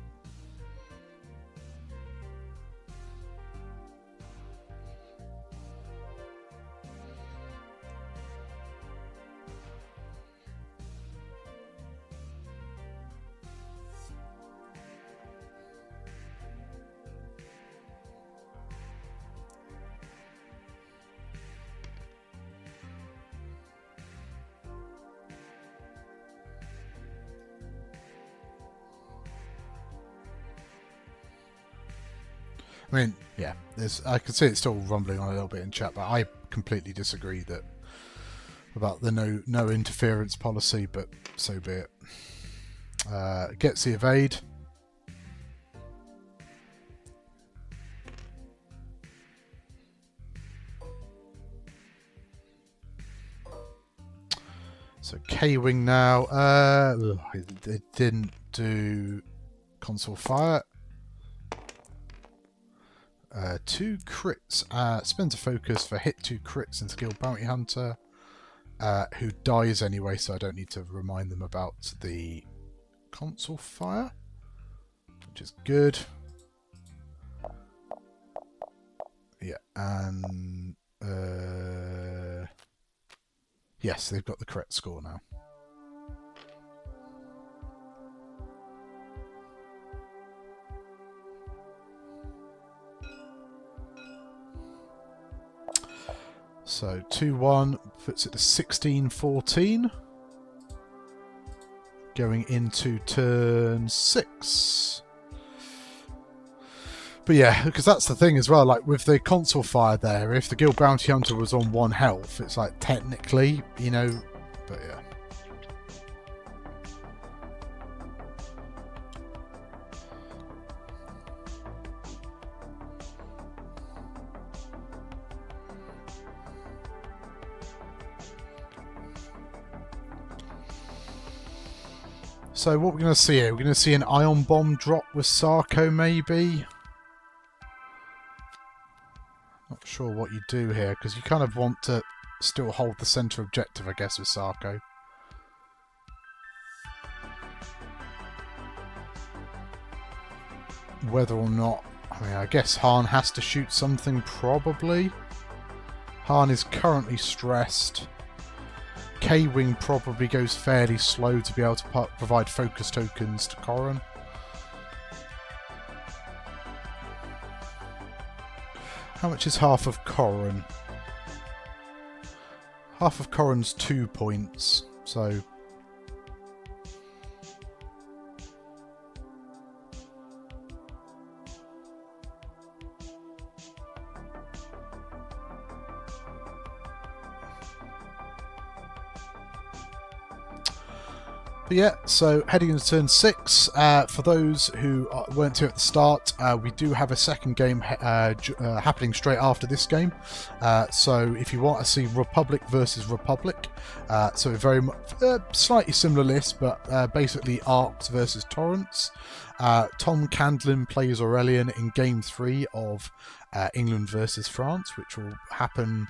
I mean, yeah, I can see it's still rumbling on a little bit in chat, but I completely disagree about the no interference policy, but so be it. Gets the evade. So K-Wing now. It didn't do console fire. 2 crits. Spends a focus for hit 2 crits into Guild Bounty Hunter, who dies anyway, so I don't need to remind them about the console fire, which is good. Yeah, and yes, they've got the correct score now. So 2-1 puts it to 16-14. Going into turn 6. But yeah, because that's the thing as well, like with the console fire there, if the Guild Bounty Hunter was on 1 health, it's like technically, you know, but yeah. So what we're going to see here, we're going to see an ion bomb drop with Sarko maybe. Not sure what you do here, because you kind of want to still hold the centre objective, I guess, with Sarko. Whether or not, I mean, I guess Hahn has to shoot something, probably. Hahn is currently stressed. K-Wing probably goes fairly slow to be able to provide focus tokens to Corran. How much is half of Corran? Half of Corran's 2 points, so... But yeah, so heading into turn 6, for those who weren't here at the start, we do have a second game happening straight after this game. So if you want to see Republic versus Republic, so a very slightly similar list, but basically Arcs versus Torrents. Tom Candlin plays Aurelian in Game 3 of England versus France, which will happen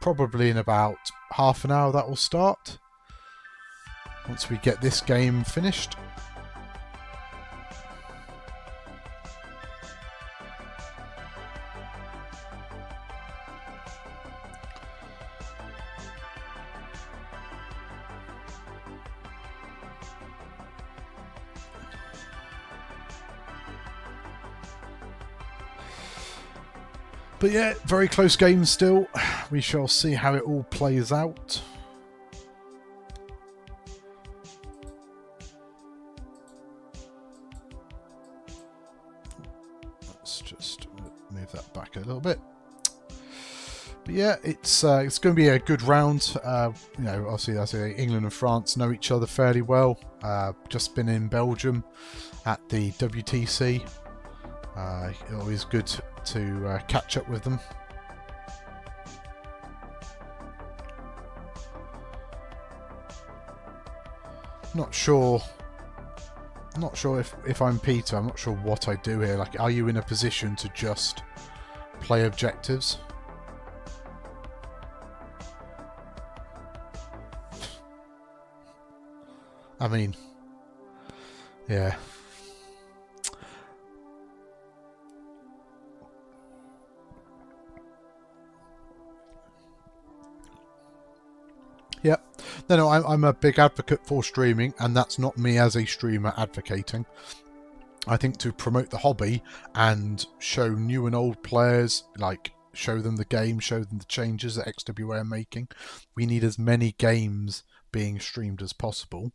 probably in about half an hour. That will start once we get this game finished. But yeah, very close game still. We shall see how it all plays out. Let's just move that back a little bit. But yeah, it's going to be a good round. You know, obviously, I say England and France know each other fairly well. Just been in Belgium at the WTC. Always good to catch up with them. Not sure if I'm Peter. I'm not sure what I do here. Like, are you in a position to just play objectives? I mean, yeah. Yep. No, I'm a big advocate for streaming, and that's not me as a streamer advocating. I think to promote the hobby and show new and old players, like show them the game, show them the changes that XWA are making, we need as many games being streamed as possible.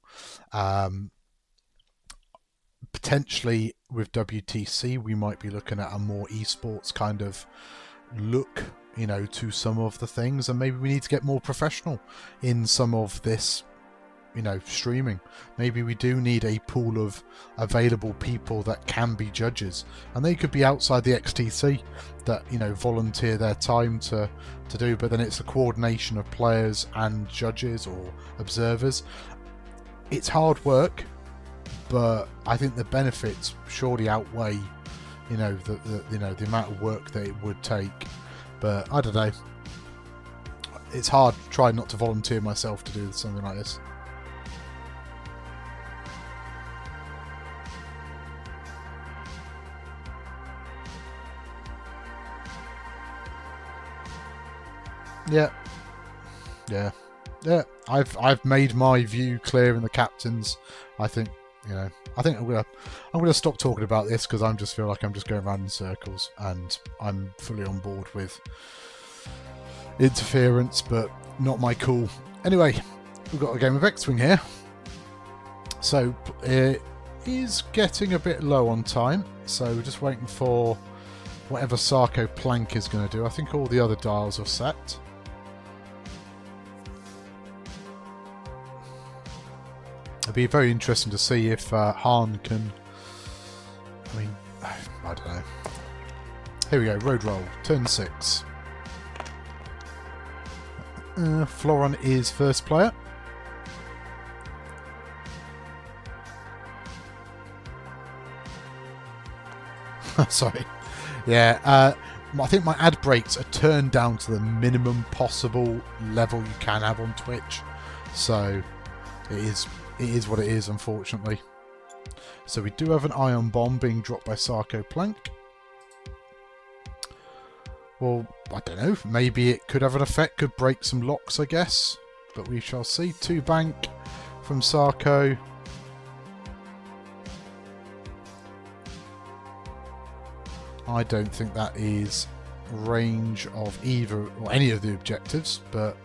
Potentially with WTC, we might be looking at a more esports kind of look, you know, to some of the things, and maybe we need to get more professional in some of this, you know, streaming. Maybe we do need a pool of available people that can be judges, and they could be outside the XTC that, you know, volunteer their time to do, but then it's a coordination of players and judges or observers. It's hard work, but I think the benefits surely outweigh, you know, the amount of work that it would take. But I don't know. It's hard to try not to volunteer myself to do something like this. Yeah. I've made my view clear in the captains. I think, you know, I'm gonna stop talking about this because I just feel like I'm just going around in circles, and I'm fully on board with interference, but not my call. Anyway, we've got a game of X-Wing here, so it is getting a bit low on time. So we're just waiting for whatever Sarko Plank is going to do. I think all the other dials are set. It'd be very interesting to see if Han can... I mean, I don't know. Here we go, road roll, turn 6. Floron is first player. Sorry. Yeah, I think my ad breaks are turned down to the minimum possible level you can have on Twitch. So, it is what it is, unfortunately. So we do have an ion bomb being dropped by Sarko Plank. Well, I don't know. Maybe it could have an effect, could break some locks, I guess. But we shall see. 2 bank from Sarko. I don't think that is range of either or any of the objectives, but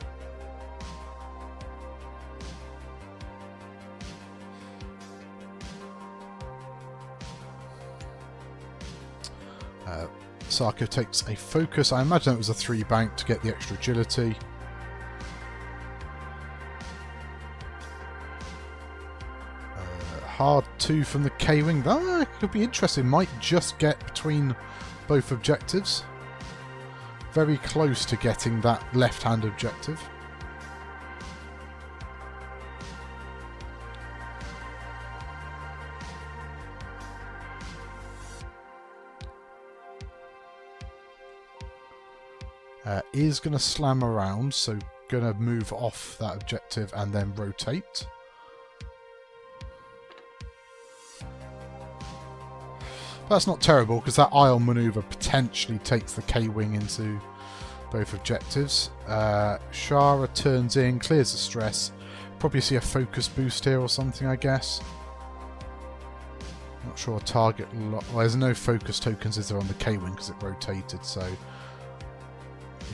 Sarko takes a focus. I imagine it was a 3 bank to get the extra agility. Hard 2 from the K-Wing. That could be interesting. Might just get between both objectives. Very close to getting that left-hand objective. Is going to slam around, so going to move off that objective and then rotate. That's not terrible because that ion maneuver potentially takes the K-Wing into both objectives. Shara turns in, clears the stress. Probably see a focus boost here or something, I guess. Not sure target. Well, there's no focus tokens is there on the K-Wing because it rotated, so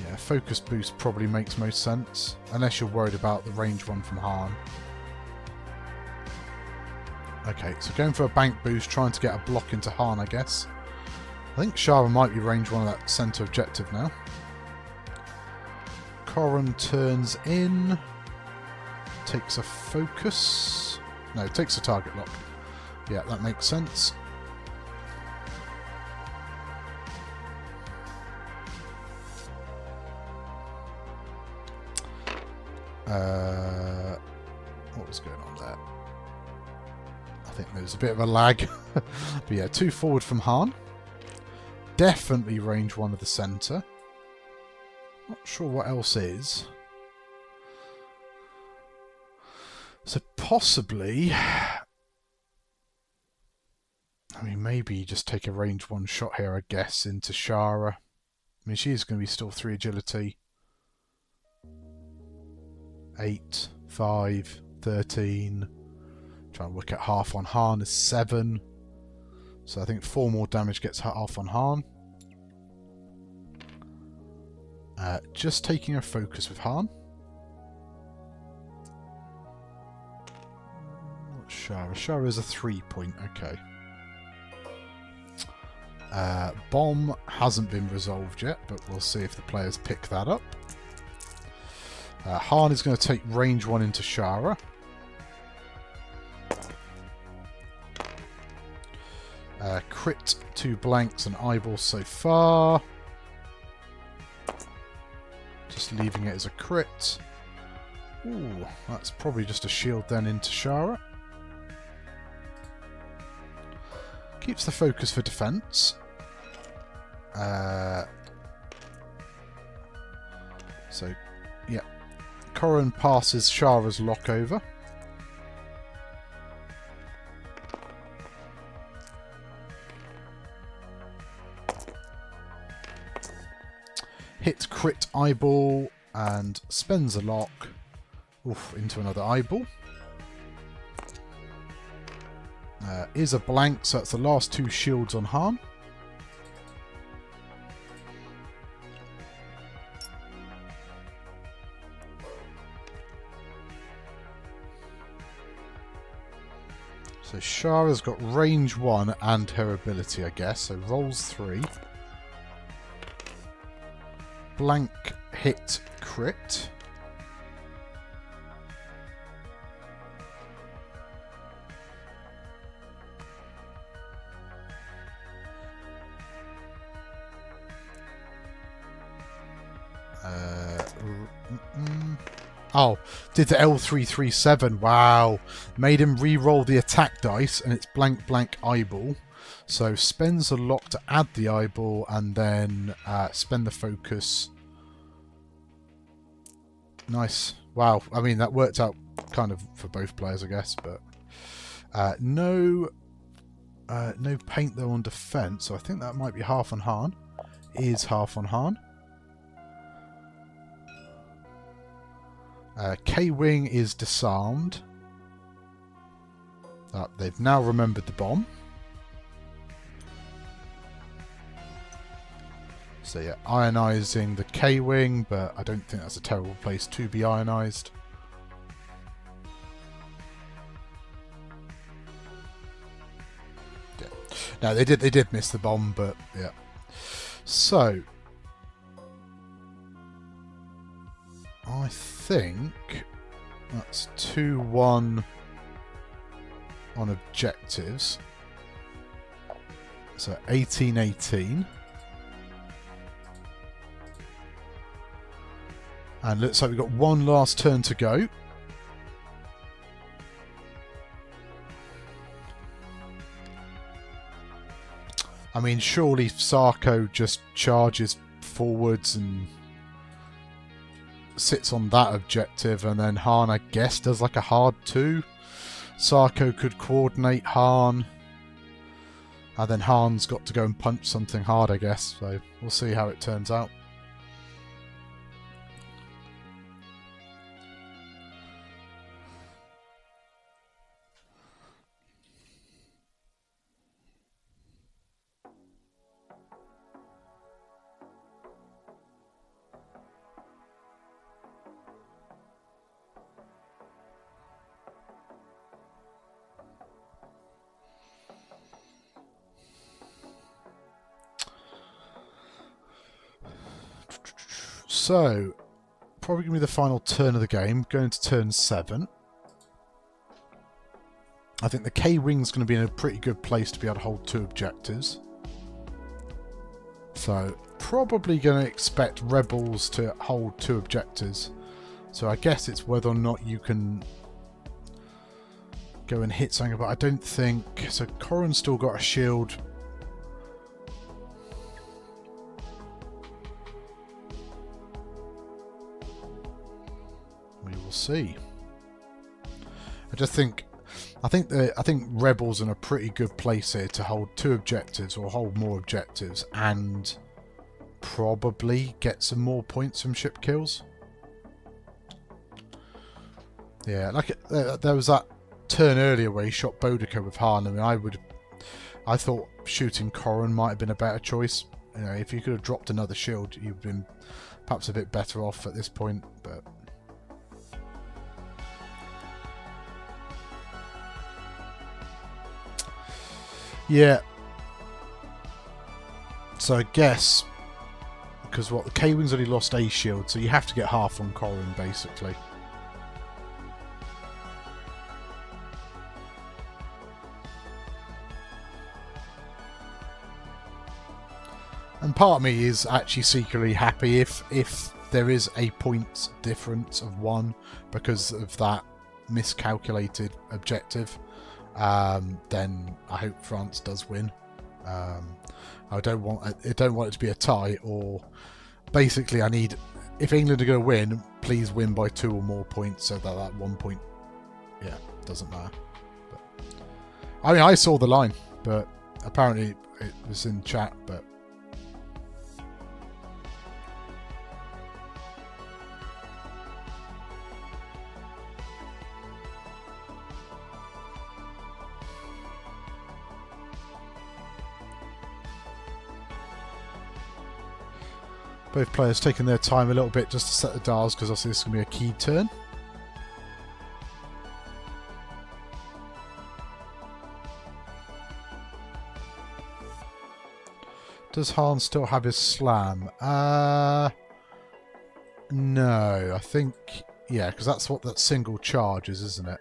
yeah, focus boost probably makes most sense, unless you're worried about the range one from Han. Okay, so going for a bank boost, trying to get a block into Han, I guess. I think Shara might be range 1 of that centre objective now. Corran turns in. Takes a focus. No, takes a target lock. Yeah, that makes sense. What was going on there? I think there's a bit of a lag. But yeah, 2 forward from Han. Definitely range 1 of the centre. Not sure what else is. So possibly... I mean, maybe you just take a range 1 shot here, I guess, into Shara. I mean, she's going to be still 3 agility. 8, 5, 13. Try and work at half on Han is 7. So I think 4 more damage gets half on Han. Just taking a focus with Han. What's Shara? Shara is a 3-point, okay. Bomb hasn't been resolved yet, but we'll see if the players pick that up. Han is going to take range 1 into Shara. Crit 2 blanks and eyeballs so far. Just leaving it as a crit. Ooh, that's probably just a shield then into Shara. Keeps the focus for defense. So, yeah. Corran passes Shara's lock over. Hit crit eyeball and spends a lock. Oof, into another eyeball. Is a blank, so that's the last 2 shields on Han. So Shara's got range 1 and her ability, I guess. So rolls 3. Blank hit crit. Oh, did the L337. Wow. Made him re-roll the attack dice, and it's blank blank eyeball. So spends a lock to add the eyeball, and then spend the focus. Nice. Wow. I mean, that worked out kind of for both players, I guess. But no paint though on defense. So I think that might be half on Han. Is half on Han. K-Wing is disarmed. They've now remembered the bomb. So yeah, ionising the K-Wing, but I don't think that's a terrible place to be ionised. Yeah. No, they did miss the bomb, but yeah. So I think that's 2-1 on objectives. So 18-18. And looks like we've got one last turn to go. I mean, surely Sarko just charges forwards and sits on that objective, and then Han, I guess, does like a hard 2. Sarko could coordinate Han, and then Han's got to go and punch something hard, I guess. So we'll see how it turns out. So, probably going to be the final turn of the game, going to turn 7. I think the K-Wing's going to be in a pretty good place to be able to hold 2 objectives. So, probably going to expect Rebels to hold 2 objectives. So I guess it's whether or not you can go and hit something, but I don't think... So Corrin's still got a shield. We will see. I think Rebels in a pretty good place here to hold 2 objectives or hold more objectives and probably get some more points from ship kills. Yeah, like there was that turn earlier where he shot Boudica with Han. I mean, I thought shooting Corrin might have been a better choice. You know, if you could have dropped another shield, you'd been perhaps a bit better off at this point. But yeah, so I guess because the K-Wing's only lost a shield, so you have to get half on Corrin basically. And part of me is actually secretly happy if there is a point difference of 1 because of that miscalculated objective. Then I hope France does win. I don't want it to be a tie, or basically I need, if England are going to win, please win by 2 or more points so that 1 point, yeah, doesn't matter. But, I mean, I saw the line, but apparently it was in chat, but both players taking their time a little bit just to set the dials because obviously this is going to be a key turn. Does Han still have his slam? No, I think, yeah, because that's what that single charge is, isn't it?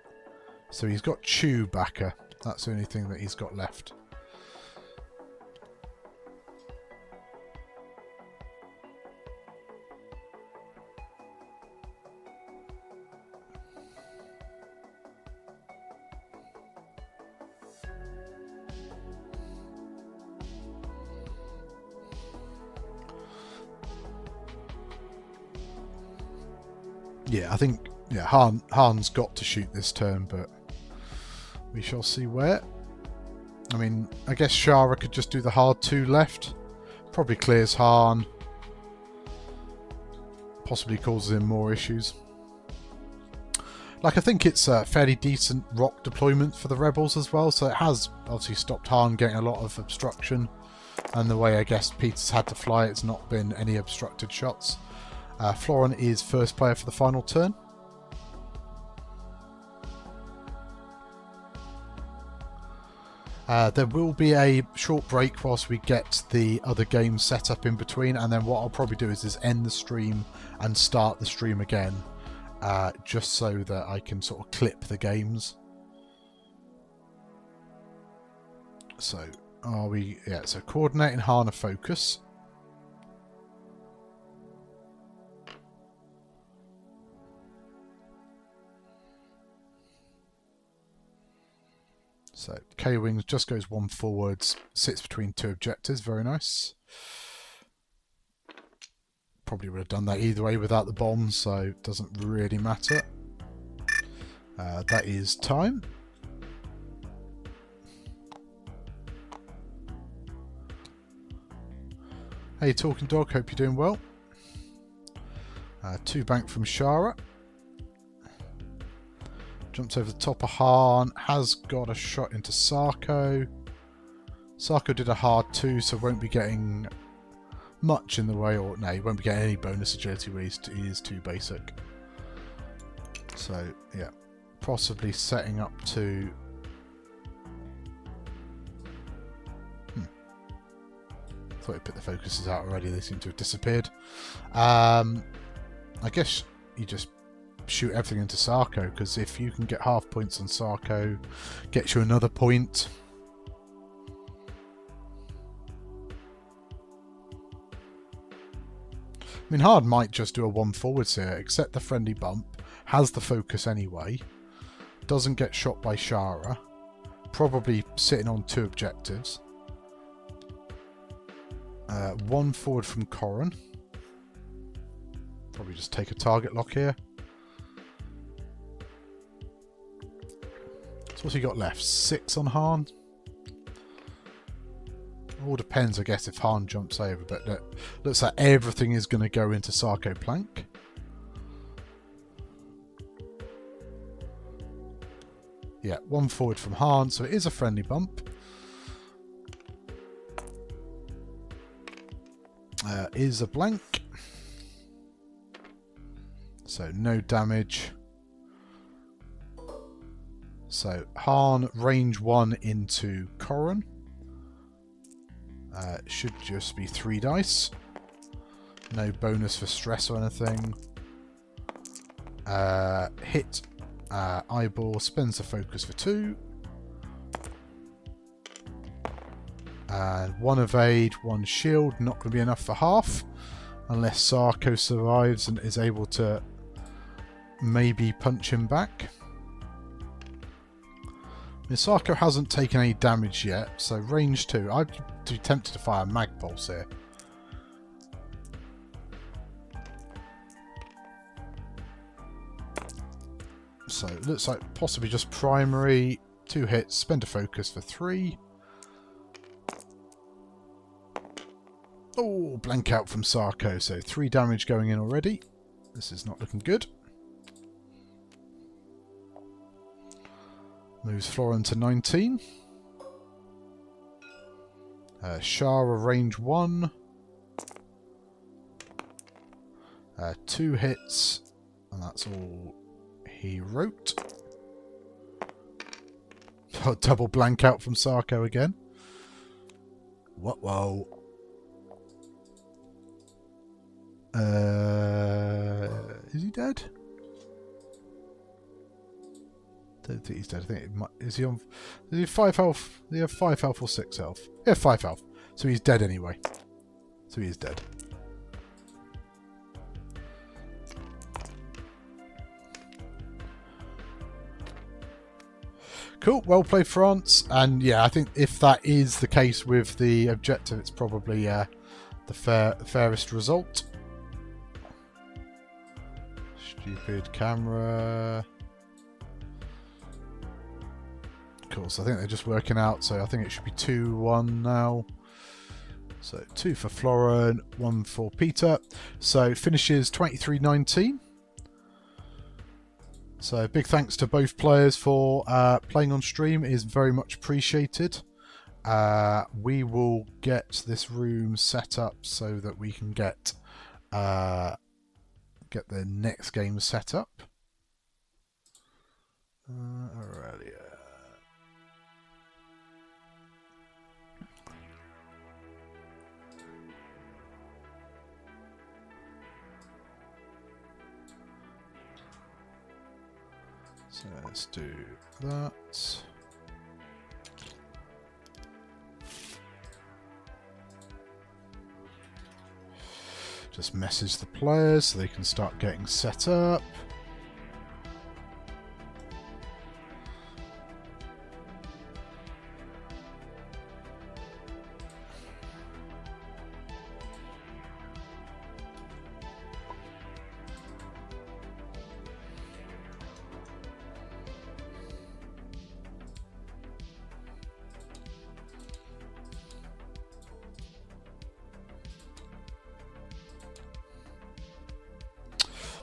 So he's got Chewbacca. That's the only thing that he's got left. Yeah, I think Han's got to shoot this turn, but we shall see where. I mean, I guess Shara could just do the hard 2 left. Probably clears Han. Possibly causes him more issues. Like, I think it's a fairly decent rock deployment for the Rebels as well, so it has obviously stopped Han getting a lot of obstruction. And the way I guess Peter's had to fly, it's not been any obstructed shots. Florin is first player for the final turn. There will be a short break whilst we get the other games set up in between, and then what I'll probably do is end the stream and start the stream again, just so that I can sort of clip the games. So are we? Yeah. So coordinating Hana focus. So K-Wings just goes 1 forwards, sits between 2 objectives, very nice. Probably would have done that either way without the bomb, so it doesn't really matter. That is time. Hey Talking Dog, hope you're doing well. 2 bank from Shara. Jumps over the top of Han, has got a shot into Sarko. Sarko did a hard 2, so won't be getting much in the way, or no, he won't be getting any bonus agility where he is too basic. So, yeah, possibly setting up to... thought he put the focuses out already. They seem to have disappeared. I guess you just shoot everything into Sarko, because if you can get half points on Sarko, gets you another point. I mean, Hard might just do a one forwards here, accept the friendly bump, has the focus anyway, doesn't get shot by Shara, probably sitting on 2 objectives. One forward from Corran. Probably just take a target lock here. So what's he got left? 6 on Han? All depends, I guess, if Han jumps over, but looks like everything is going to go into Sarko Plank. Yeah, one forward from Han, so it is a friendly bump. Is a blank. So no damage. So Han range 1 into Corran. Should just be 3 dice. No bonus for stress or anything. Hit eyeball, spends the focus for 2. And 1 evade, 1 shield. Not going to be enough for half. Unless Sarko survives and is able to maybe punch him back. Sarko hasn't taken any damage yet, so range 2. I'd be tempted to fire Mag Pulse here. So it looks like possibly just primary. 2 hits, spend a focus for 3. Oh, blank out from Sarko, so 3 damage going in already. This is not looking good. Moves Florin to 19. Shara range 1. 2 hits, and that's all he wrote. Oh, double blank out from Sarko again. Whoa. Is he dead? Don't think he's dead. I think it might, is he on? Is he 5 health? Does he have 5 health or 6 health? Yeah, 5 health. So he's dead anyway. So he is dead. Cool. Well played, France. And yeah, I think if that is the case with the objective, it's probably the fairest result. Stupid camera. Cool, so I think they're just working out, so I think it should be 2-1 now. So 2 for Florin, 1 for Peter. So finishes 23-19. So big thanks to both players for playing on stream. It is very much appreciated. We will get this room set up so that we can get the next game set up. Alrighty. So let's do that. Just message the players so they can start getting set up.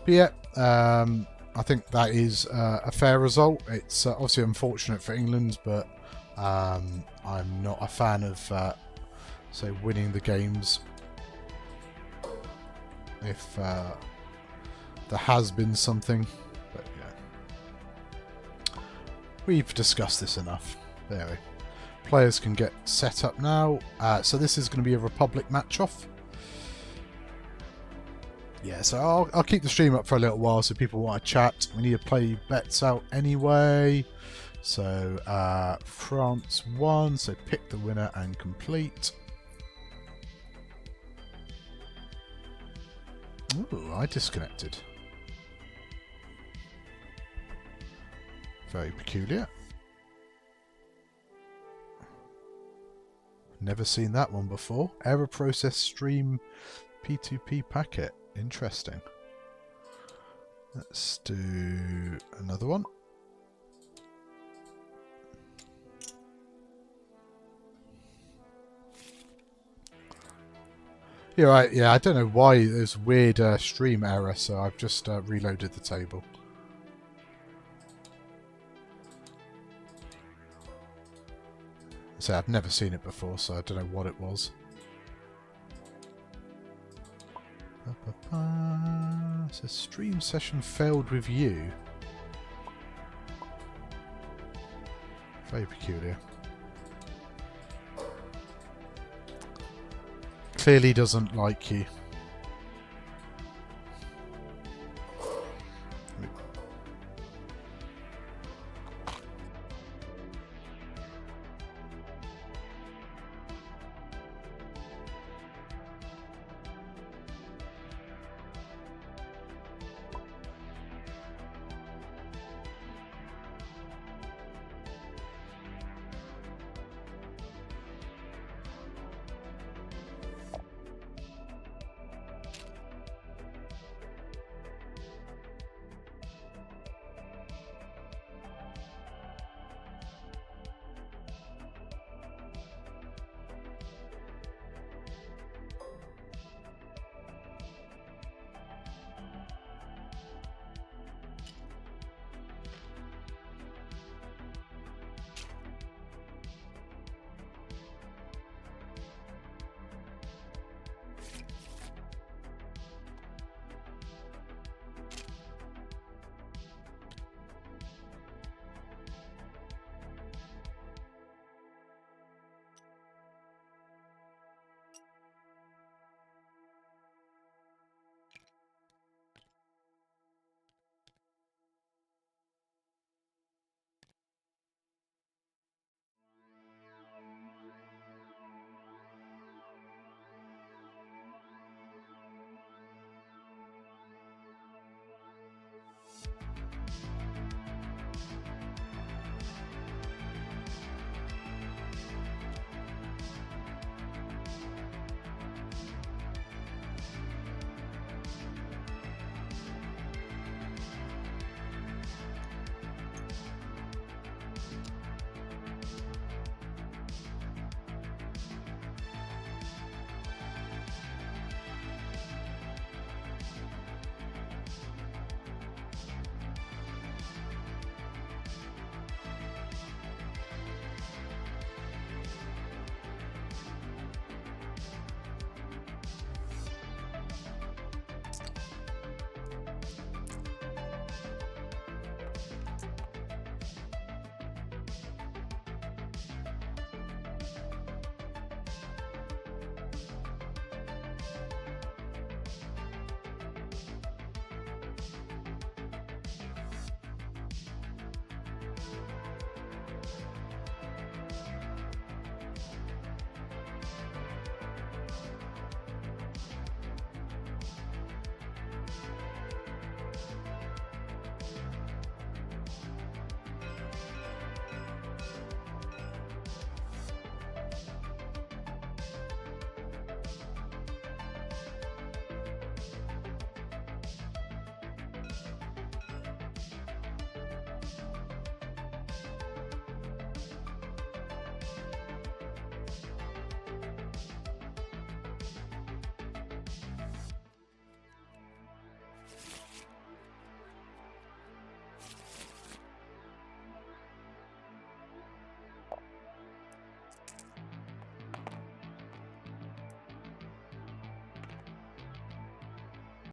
But yeah, I think that is a fair result. It's obviously unfortunate for England, but I'm not a fan of say winning the games if there has been something. But yeah, we've discussed this enough. There we go. players can get set up now. So this is going to be a Republic match-off. Yeah, so I'll keep the stream up for a little while so people want to chat. We need to play bets out anyway. So France won, so pick the winner and complete. Ooh, I disconnected. Very peculiar. Never seen that one before. Error process stream P2P packet. Interesting. Let's do another one. Yeah, right. Yeah, I don't know why there's weird stream error, so I've just reloaded the table. So I've never seen it before, so I don't know what it was. So stream session failed with you. Very peculiar. Clearly doesn't like you.